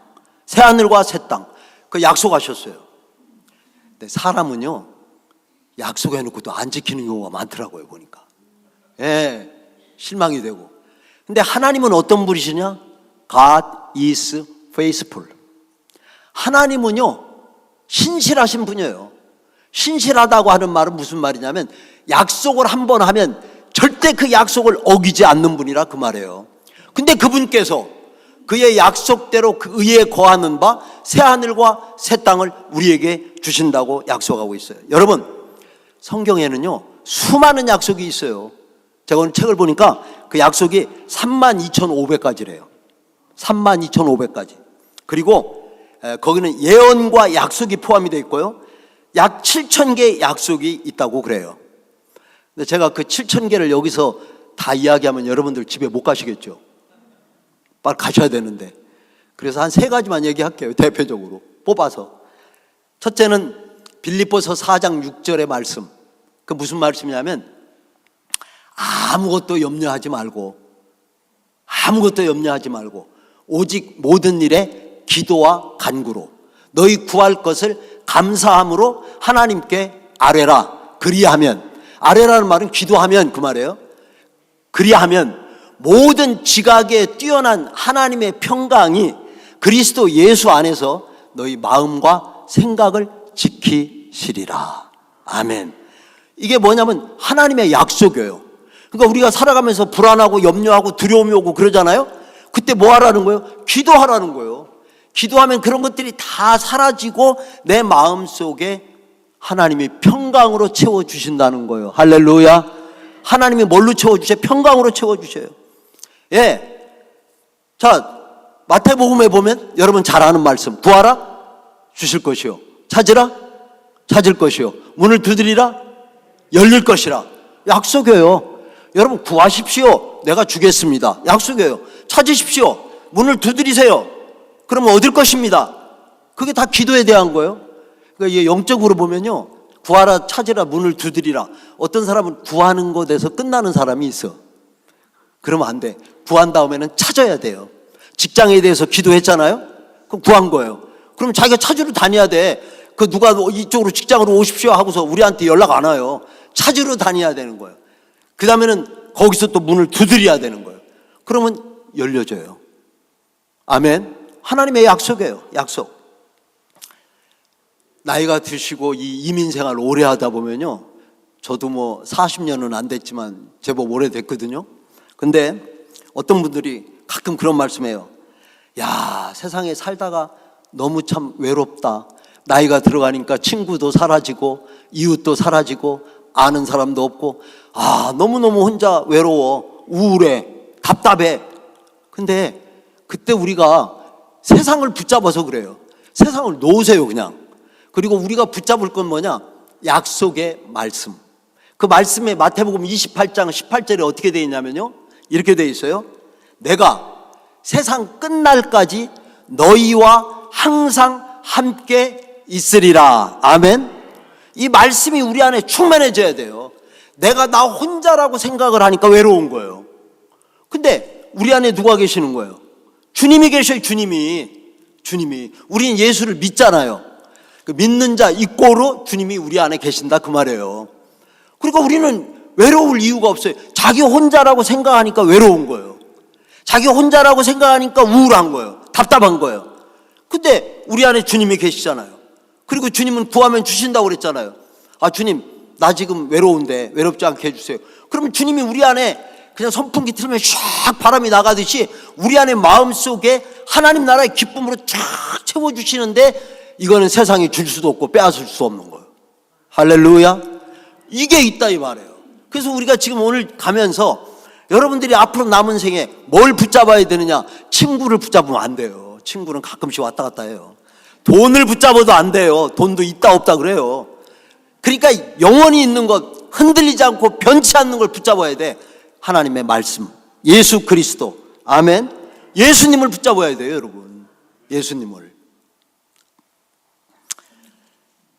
새하늘과 새 땅. 그 약속하셨어요. 근데 사람은요, 약속해놓고도 안 지키는 경우가 많더라고요, 보니까. 예, 실망이 되고. 근데 하나님은 어떤 분이시냐? God is faithful. 하나님은요, 신실하신 분이에요. 신실하다고 하는 말은 무슨 말이냐면 약속을 한번 하면 절대 그 약속을 어기지 않는 분이라 그 말이에요. 근데 그분께서 그의 약속대로 그 의에 거하는 바 새하늘과 새 땅을 우리에게 주신다고 약속하고 있어요. 여러분, 성경에는요 수많은 약속이 있어요. 제가 오늘 책을 보니까 그 약속이 32,500가지래요. 32,500가지. 그리고 거기는 예언과 약속이 포함이 되어 있고요, 약 7,000개의 약속이 있다고 그래요. 근데 제가 그 7,000개를 여기서 다 이야기하면 여러분들 집에 못 가시겠죠. 빨리 가셔야 되는데. 그래서 한 세 가지만 얘기할게요. 대표적으로 뽑아서. 첫째는 빌립보서 4장 6절의 말씀. 그 무슨 말씀이냐면 아무것도 염려하지 말고 오직 모든 일에 기도와 간구로 너희 구할 것을 감사함으로 하나님께 아뢰라. 그리하면, 아뢰라는 말은 기도하면 그 말이에요. 그리하면 모든 지각에 뛰어난 하나님의 평강이 그리스도 예수 안에서 너희 마음과 생각을 지키시리라. 아멘. 이게 뭐냐면 하나님의 약속이에요. 그러니까 우리가 살아가면서 불안하고 염려하고 두려움이 오고 그러잖아요. 그때 뭐 하라는 거예요? 기도하라는 거예요. 기도하면 그런 것들이 다 사라지고 내 마음속에 하나님이 평강으로 채워주신다는 거예요. 할렐루야. 하나님이 뭘로 채워주세요? 평강으로 채워주셔요. 예. 자, 마태복음에 보면 여러분 잘 아는 말씀. 구하라? 주실 것이요. 찾으라? 찾을 것이요. 문을 두드리라? 열릴 것이라. 약속이에요. 여러분 구하십시오. 내가 주겠습니다. 약속이에요. 찾으십시오. 문을 두드리세요. 그러면 얻을 것입니다. 그게 다 기도에 대한 거예요. 그러니까 영적으로 보면요, 구하라, 찾으라, 문을 두드리라. 어떤 사람은 구하는 것에서 끝나는 사람이 있어. 그러면 안 돼. 구한 다음에는 찾아야 돼요. 직장에 대해서 기도했잖아요. 그럼 구한 거예요. 그럼 자기가 찾으러 다녀야 돼. 그 누가 이쪽으로 직장으로 오십시오 하고서 우리한테 연락 안 와요. 찾으러 다녀야 되는 거예요. 그 다음에는 거기서 또 문을 두드려야 되는 거예요. 그러면 열려져요. 아멘. 하나님의 약속이에요. 약속. 나이가 드시고 이 이민 생활 오래 하다 보면요, 저도 뭐 40년은 안 됐지만 제법 오래 됐거든요. 근데 어떤 분들이 가끔 그런 말씀해요. 야, 세상에 살다가 너무 참 외롭다. 나이가 들어가니까 친구도 사라지고 이웃도 사라지고 아는 사람도 없고, 아, 너무너무 혼자 외로워, 우울해, 답답해. 근데 그때 우리가 세상을 붙잡아서 그래요. 세상을 놓으세요, 그냥. 그리고 우리가 붙잡을 건 뭐냐? 약속의 말씀. 그 말씀에 마태복음 28장 18절에 어떻게 되어 있냐면요, 이렇게 되어 있어요. 내가 세상 끝날까지 너희와 항상 함께 있으리라. 아멘. 이 말씀이 우리 안에 충만해져야 돼요. 내가 나 혼자라고 생각을 하니까 외로운 거예요. 근데 우리 안에 누가 계시는 거예요? 주님이 계셔요. 주님이. 우리는 예수를 믿잖아요. 그 믿는 자 이꼬로 주님이 우리 안에 계신다, 그 말이에요. 그러니까 우리는 외로울 이유가 없어요. 자기 혼자라고 생각하니까 외로운 거예요. 자기 혼자라고 생각하니까 우울한 거예요. 답답한 거예요. 근데 우리 안에 주님이 계시잖아요. 그리고 주님은 구하면 주신다고 그랬잖아요. 아, 주님, 나 지금 외로운데 외롭지 않게 해주세요. 그러면 주님이 우리 안에 그냥 선풍기 틀면 샥 바람이 나가듯이 우리 안에 마음속에 하나님 나라의 기쁨으로 쫙 채워주시는데, 이거는 세상이 줄 수도 없고 빼앗을 수 없는 거예요. 할렐루야. 이게 있다, 이 말이에요. 그래서 우리가 지금 오늘 가면서 여러분들이 앞으로 남은 생에 뭘 붙잡아야 되느냐? 친구를 붙잡으면 안 돼요. 친구는 가끔씩 왔다 갔다 해요. 돈을 붙잡아도 안 돼요. 돈도 있다 없다 그래요. 그러니까 영원히 있는 것, 흔들리지 않고 변치 않는 걸 붙잡아야 돼. 하나님의 말씀, 예수 그리스도. 아멘. 예수님을 붙잡아야 돼요, 여러분. 예수님을.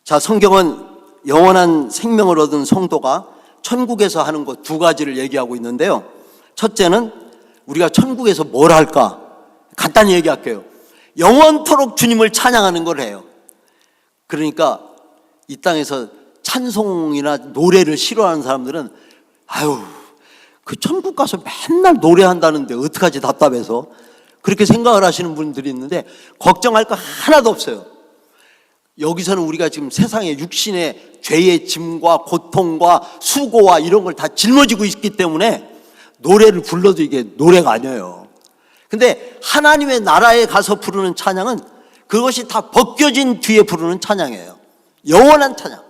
자, 성경은 영원한 생명을 얻은 성도가 천국에서 하는 것 두 가지를 얘기하고 있는데요. 첫째는 우리가 천국에서 뭘 할까? 간단히 얘기할게요. 영원토록 주님을 찬양하는 걸 해요. 그러니까 이 땅에서 찬송이나 노래를 싫어하는 사람들은, 아유, 그 천국 가서 맨날 노래한다는데 어떡하지, 답답해서. 그렇게 생각을 하시는 분들이 있는데 걱정할 거 하나도 없어요. 여기서는 우리가 지금 세상의 육신의 죄의 짐과 고통과 수고와 이런 걸 다 짊어지고 있기 때문에 노래를 불러도 이게 노래가 아니에요. 근데 하나님의 나라에 가서 부르는 찬양은 그것이 다 벗겨진 뒤에 부르는 찬양이에요. 영원한 찬양.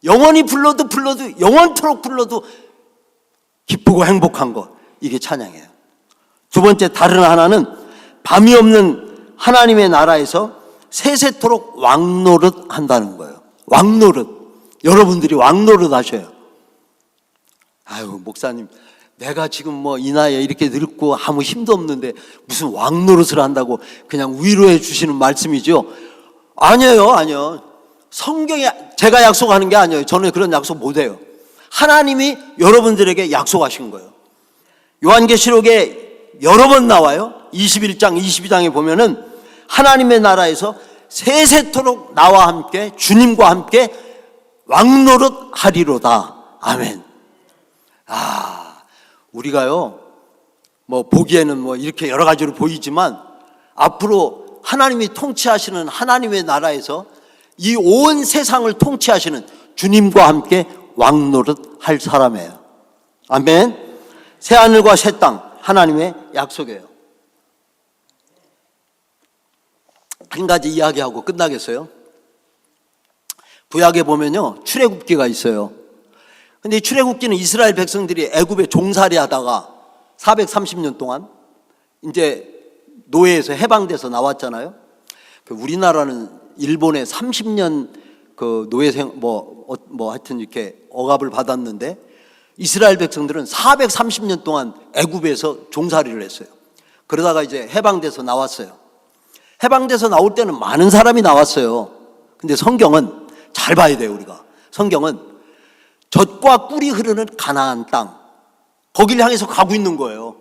영원히 불러도 영원토록 불러도 기쁘고 행복한 것, 이게 찬양이에요. 두 번째, 다른 하나는 밤이 없는 하나님의 나라에서 세세토록 왕노릇 한다는 거예요. 왕노릇. 여러분들이 왕노릇 하셔요. 아유, 목사님, 내가 지금 뭐 이 나이에 이렇게 늙고 아무 힘도 없는데 무슨 왕노릇을 한다고 그냥 위로해 주시는 말씀이죠? 아니에요. 성경이 제가 약속하는 게 아니에요. 저는 그런 약속 못 해요. 하나님이 여러분들에게 약속하신 거예요. 요한계시록에 여러 번 나와요. 21장, 22장에 보면은 하나님의 나라에서 세세토록 나와 함께, 주님과 함께 왕노릇 하리로다. 아멘. 아, 우리가요, 뭐 보기에는 뭐 이렇게 여러 가지로 보이지만 앞으로 하나님이 통치하시는 하나님의 나라에서 이 온 세상을 통치하시는 주님과 함께 왕노릇 할 사람이에요. 아멘. 새하늘과 새 땅, 하나님의 약속이에요. 한 가지 이야기하고 끝나겠어요. 구약에 보면요, 출애굽기가 있어요. 근데 이 출애굽기는 이스라엘 백성들이 애굽에 종살이 하다가 430년 동안 이제 노예에서 해방돼서 나왔잖아요. 우리나라는 일본에 30년 그 노예생 하여튼 이렇게 억압을 받았는데 이스라엘 백성들은 430년 동안 애굽에서 종살이를 했어요. 그러다가 이제 해방돼서 나왔어요. 해방돼서 나올 때는 많은 사람이 나왔어요. 근데 성경은 잘 봐야 돼요, 우리가. 성경은 젖과 꿀이 흐르는 가나안 땅, 거기를 향해서 가고 있는 거예요.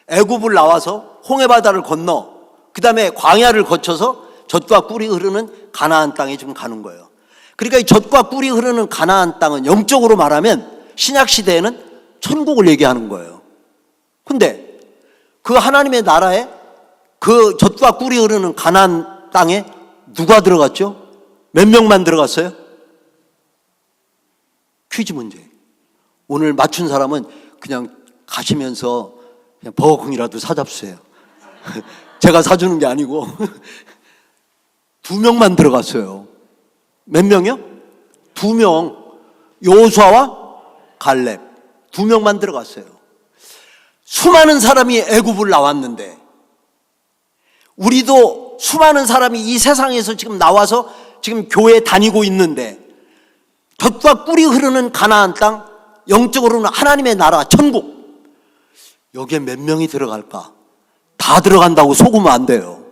애굽을 나와서 홍해바다를 건너 그 다음에 광야를 거쳐서 젖과 꿀이 흐르는 가나안 땅에 지금 가는 거예요. 그러니까 이 젖과 꿀이 흐르는 가나안 땅은 영적으로 말하면 신약 시대에는 천국을 얘기하는 거예요. 근데 그 하나님의 나라에 그 젖과 꿀이 흐르는 가나안 땅에 누가 들어갔죠? 몇 명만 들어갔어요? 퀴즈 문제. 오늘 맞춘 사람은 그냥 가시면서 그냥 버거킹이라도 사잡수세요. 제가 사주는 게 아니고 2명만 들어갔어요. 몇 명이요? 2명. 여호수아와 갈렙 2명만 들어갔어요. 수많은 사람이 애굽을 나왔는데 우리도 수많은 사람이 이 세상에서 지금 나와서 지금 교회 다니고 있는데 젖과 꿀이 흐르는 가나안 땅, 영적으로는 하나님의 나라 천국, 여기에 몇 명이 들어갈까? 다 들어간다고 속으면 안 돼요.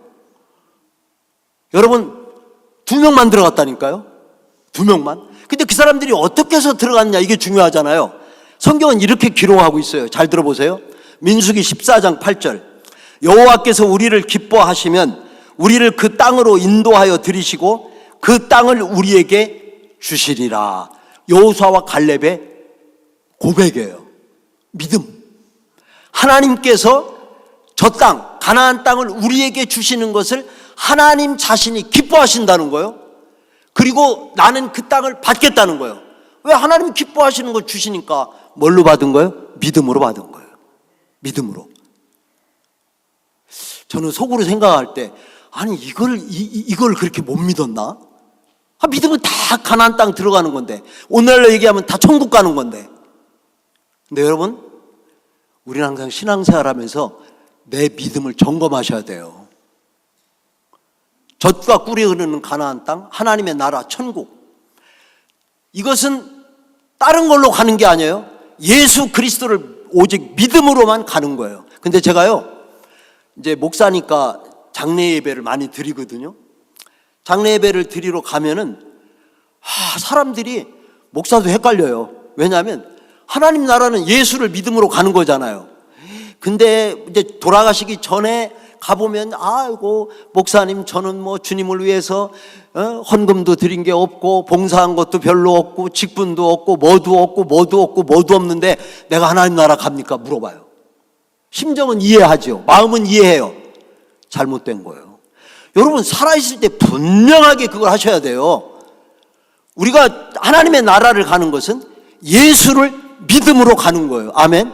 여러분 2명만 들어갔다니까요. 2명만. 근데 그 사람들이 어떻게 해서 들어갔냐, 이게 중요하잖아요. 성경은 이렇게 기록하고 있어요. 잘 들어보세요. 민수기 14장 8절. 여호와께서 우리를 기뻐하시면 우리를 그 땅으로 인도하여 들이시고 그 땅을 우리에게 주시리라. 여호수아와 갈렙의 고백이에요. 믿음. 하나님께서 저 땅, 가나안 땅을 우리에게 주시는 것을 하나님 자신이 기뻐하신다는 거예요. 그리고 나는 그 땅을 받겠다는 거예요. 왜? 하나님이 기뻐하시는 걸 주시니까. 뭘로 받은 거예요? 믿음으로 받은 거예요. 믿음으로. 저는 속으로 생각할 때, 아니 이걸 그렇게 못 믿었나? 믿으면 다 가나안 땅 들어가는 건데, 오늘날로 얘기하면 다 천국 가는 건데. 근데 여러분, 우리는 항상 신앙생활하면서 내 믿음을 점검하셔야 돼요. 젖과 꿀이 흐르는 가나안 땅, 하나님의 나라 천국, 이것은 다른 걸로 가는 게 아니에요. 예수 그리스도를 오직 믿음으로만 가는 거예요. 근데 제가요, 이제 목사니까 장례 예배를 많이 드리거든요. 장례 예배를 드리러 가면은 사람들이, 목사도 헷갈려요. 왜냐하면 하나님 나라는 예수를 믿음으로 가는 거잖아요. 근데 이제 돌아가시기 전에 가보면, 아이고 목사님, 저는 뭐 주님을 위해서 헌금도 드린 게 없고 봉사한 것도 별로 없고 직분도 없고 뭐도 없는데 내가 하나님 나라 갑니까? 물어봐요. 심정은 이해하죠. 마음은 이해해요. 잘못된 거예요. 여러분, 살아있을 때 분명하게 그걸 하셔야 돼요. 우리가 하나님의 나라를 가는 것은 예수를 믿음으로 가는 거예요. 아멘.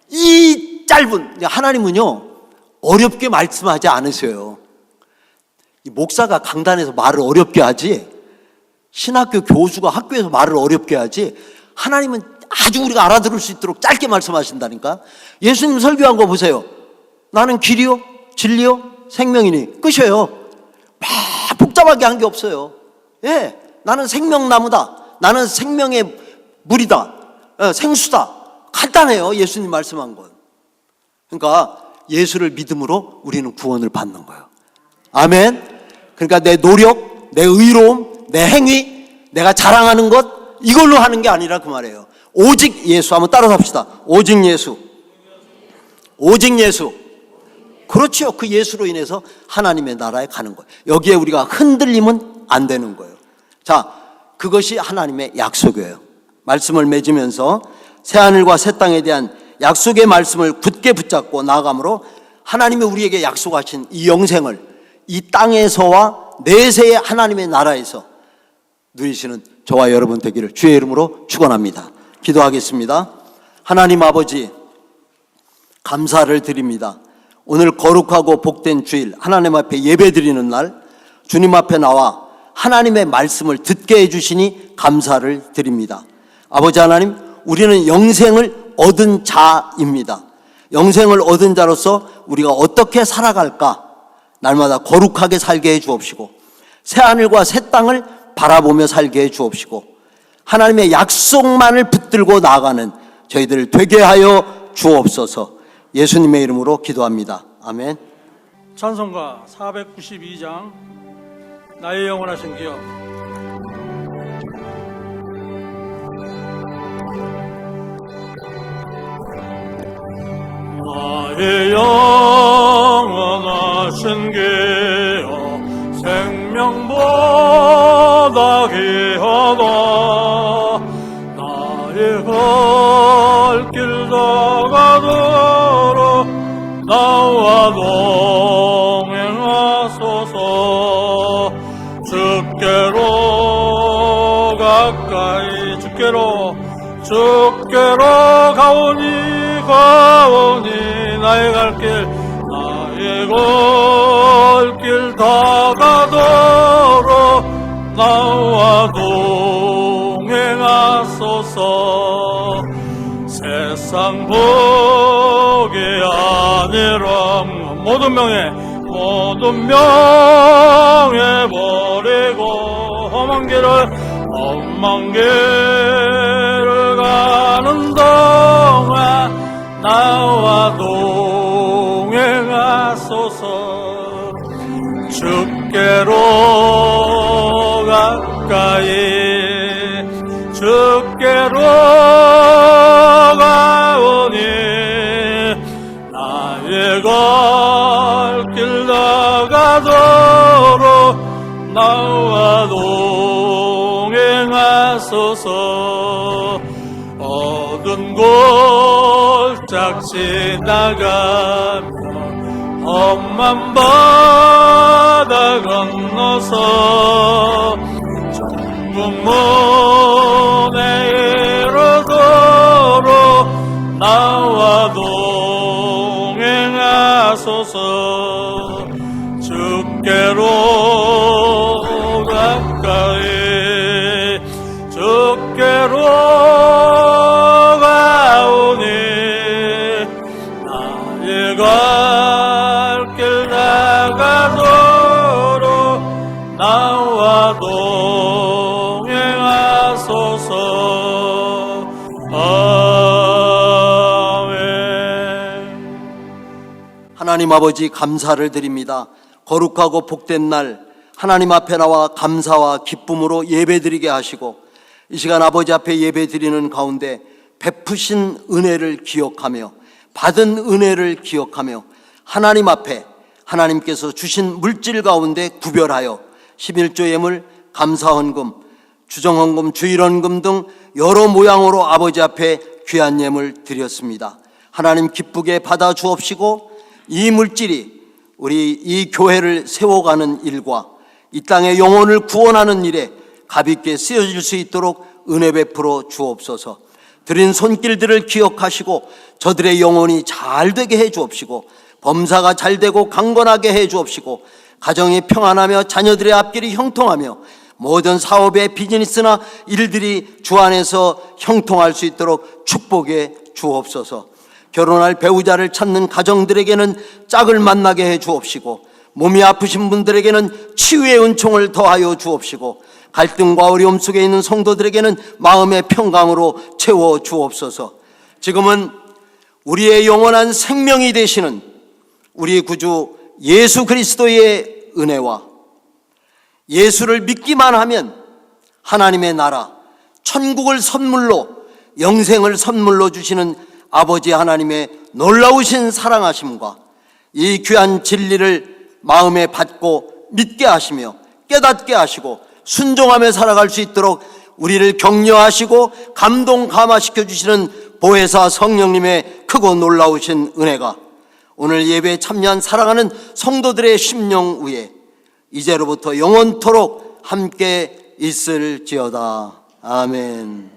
이 짧은, 하나님은요 어렵게 말씀하지 않으세요. 이 목사가 강단에서 말을 어렵게 하지, 신학교 교수가 학교에서 말을 어렵게 하지, 하나님은 아주 우리가 알아들을 수 있도록 짧게 말씀하신다니까. 예수님 설교한 거 보세요. 나는 길이요 진리요 생명이니, 끝이에요. 막 복잡하게 한 게 없어요. 예, 나는 생명나무다, 나는 생명의 물이다, 생수다. 간단해요, 예수님 말씀한 건. 그러니까 예수를 믿음으로 우리는 구원을 받는 거예요. 아멘. 그러니까 내 노력, 내 의로움, 내 행위, 내가 자랑하는 것, 이걸로 하는 게 아니라 그 말이에요. 오직 예수. 한번 따라서 합시다. 오직 예수. 오직 예수. 그렇죠. 그 예수로 인해서 하나님의 나라에 가는 거예요. 여기에 우리가 흔들리면 안 되는 거예요. 자, 그것이 하나님의 약속이에요. 말씀을 맺으면서 새하늘과 새 땅에 대한 약속의 말씀을 굳게 붙잡고 나아가므로 하나님이 우리에게 약속하신 이 영생을 이 땅에서와 내세의 하나님의 나라에서 누리시는 저와 여러분 되기를 주의 이름으로 축원합니다. 기도하겠습니다. 하나님 아버지, 감사를 드립니다. 오늘 거룩하고 복된 주일, 하나님 앞에 예배드리는 날, 주님 앞에 나와 하나님의 말씀을 듣게 해주시니 감사를 드립니다. 아버지 하나님, 우리는 영생을 얻은 자입니다. 영생을 얻은 자로서 우리가 어떻게 살아갈까? 날마다 거룩하게 살게 해 주옵시고, 새하늘과 새 땅을 바라보며 살게 해 주옵시고, 하나님의 약속만을 붙들고 나아가는 저희들 되게 하여 주옵소서. 예수님의 이름으로 기도합니다. 아멘. 찬송가 492장 나의 영원하신 기업. 나의 영원하신 기업 생명보다 귀하다. 나의 갈 길 다가도록 나와 동행하소서. 주께로 가까이 주께로 가오니 나의 갈 길 다가도록 나와 동행하소서. 세상 복이 아니라 모든 명예 버리고 험한 길을 가는 동안 나와 동행하소서. 주께로 가오니 나의 갈 길 다가도록 나와 동행하소서. 어두운 골짝 지나가며 험한 바다 건너서 천국문에 이르도록 나와 동행하소서. 주께로 가오니 나의 갈 길 다가도록 나와 동행하소서. 아멘. 하나님 아버지, 감사를 드립니다. 거룩하고 복된 날 하나님 앞에 나와 감사와 기쁨으로 예배드리게 하시고, 이 시간 아버지 앞에 예배드리는 가운데 베푸신 은혜를 기억하며 받은 은혜를 기억하며 하나님 앞에 하나님께서 주신 물질 가운데 구별하여 11조 예물, 감사헌금, 주정헌금, 주일헌금 등 여러 모양으로 아버지 앞에 귀한 예물 드렸습니다. 하나님 기쁘게 받아 주옵시고, 이 물질이 우리 이 교회를 세워가는 일과 이 땅의 영혼을 구원하는 일에 가볍게 쓰여질 수 있도록 은혜 베풀어 주옵소서. 드린 손길들을 기억하시고 저들의 영혼이 잘 되게 해 주옵시고, 범사가 잘 되고 강건하게 해 주옵시고, 가정이 평안하며 자녀들의 앞길이 형통하며 모든 사업의 비즈니스나 일들이 주 안에서 형통할 수 있도록 축복해 주옵소서. 결혼할 배우자를 찾는 가정들에게는 짝을 만나게 해 주옵시고, 몸이 아프신 분들에게는 치유의 은총을 더하여 주옵시고, 갈등과 어려움 속에 있는 성도들에게는 마음의 평강으로 채워 주옵소서. 지금은 우리의 영원한 생명이 되시는 우리 구주 예수 그리스도의 은혜와 예수를 믿기만 하면 하나님의 나라, 천국을 선물로, 영생을 선물로 주시는 아버지 하나님의 놀라우신 사랑하심과 이 귀한 진리를 마음에 받고 믿게 하시며 깨닫게 하시고 순종하며 살아갈 수 있도록 우리를 격려하시고 감동 감화시켜 주시는 보혜사 성령님의 크고 놀라우신 은혜가 오늘 예배에 참여한 사랑하는 성도들의 심령 위에 이제로부터 영원토록 함께 있을지어다. 아멘.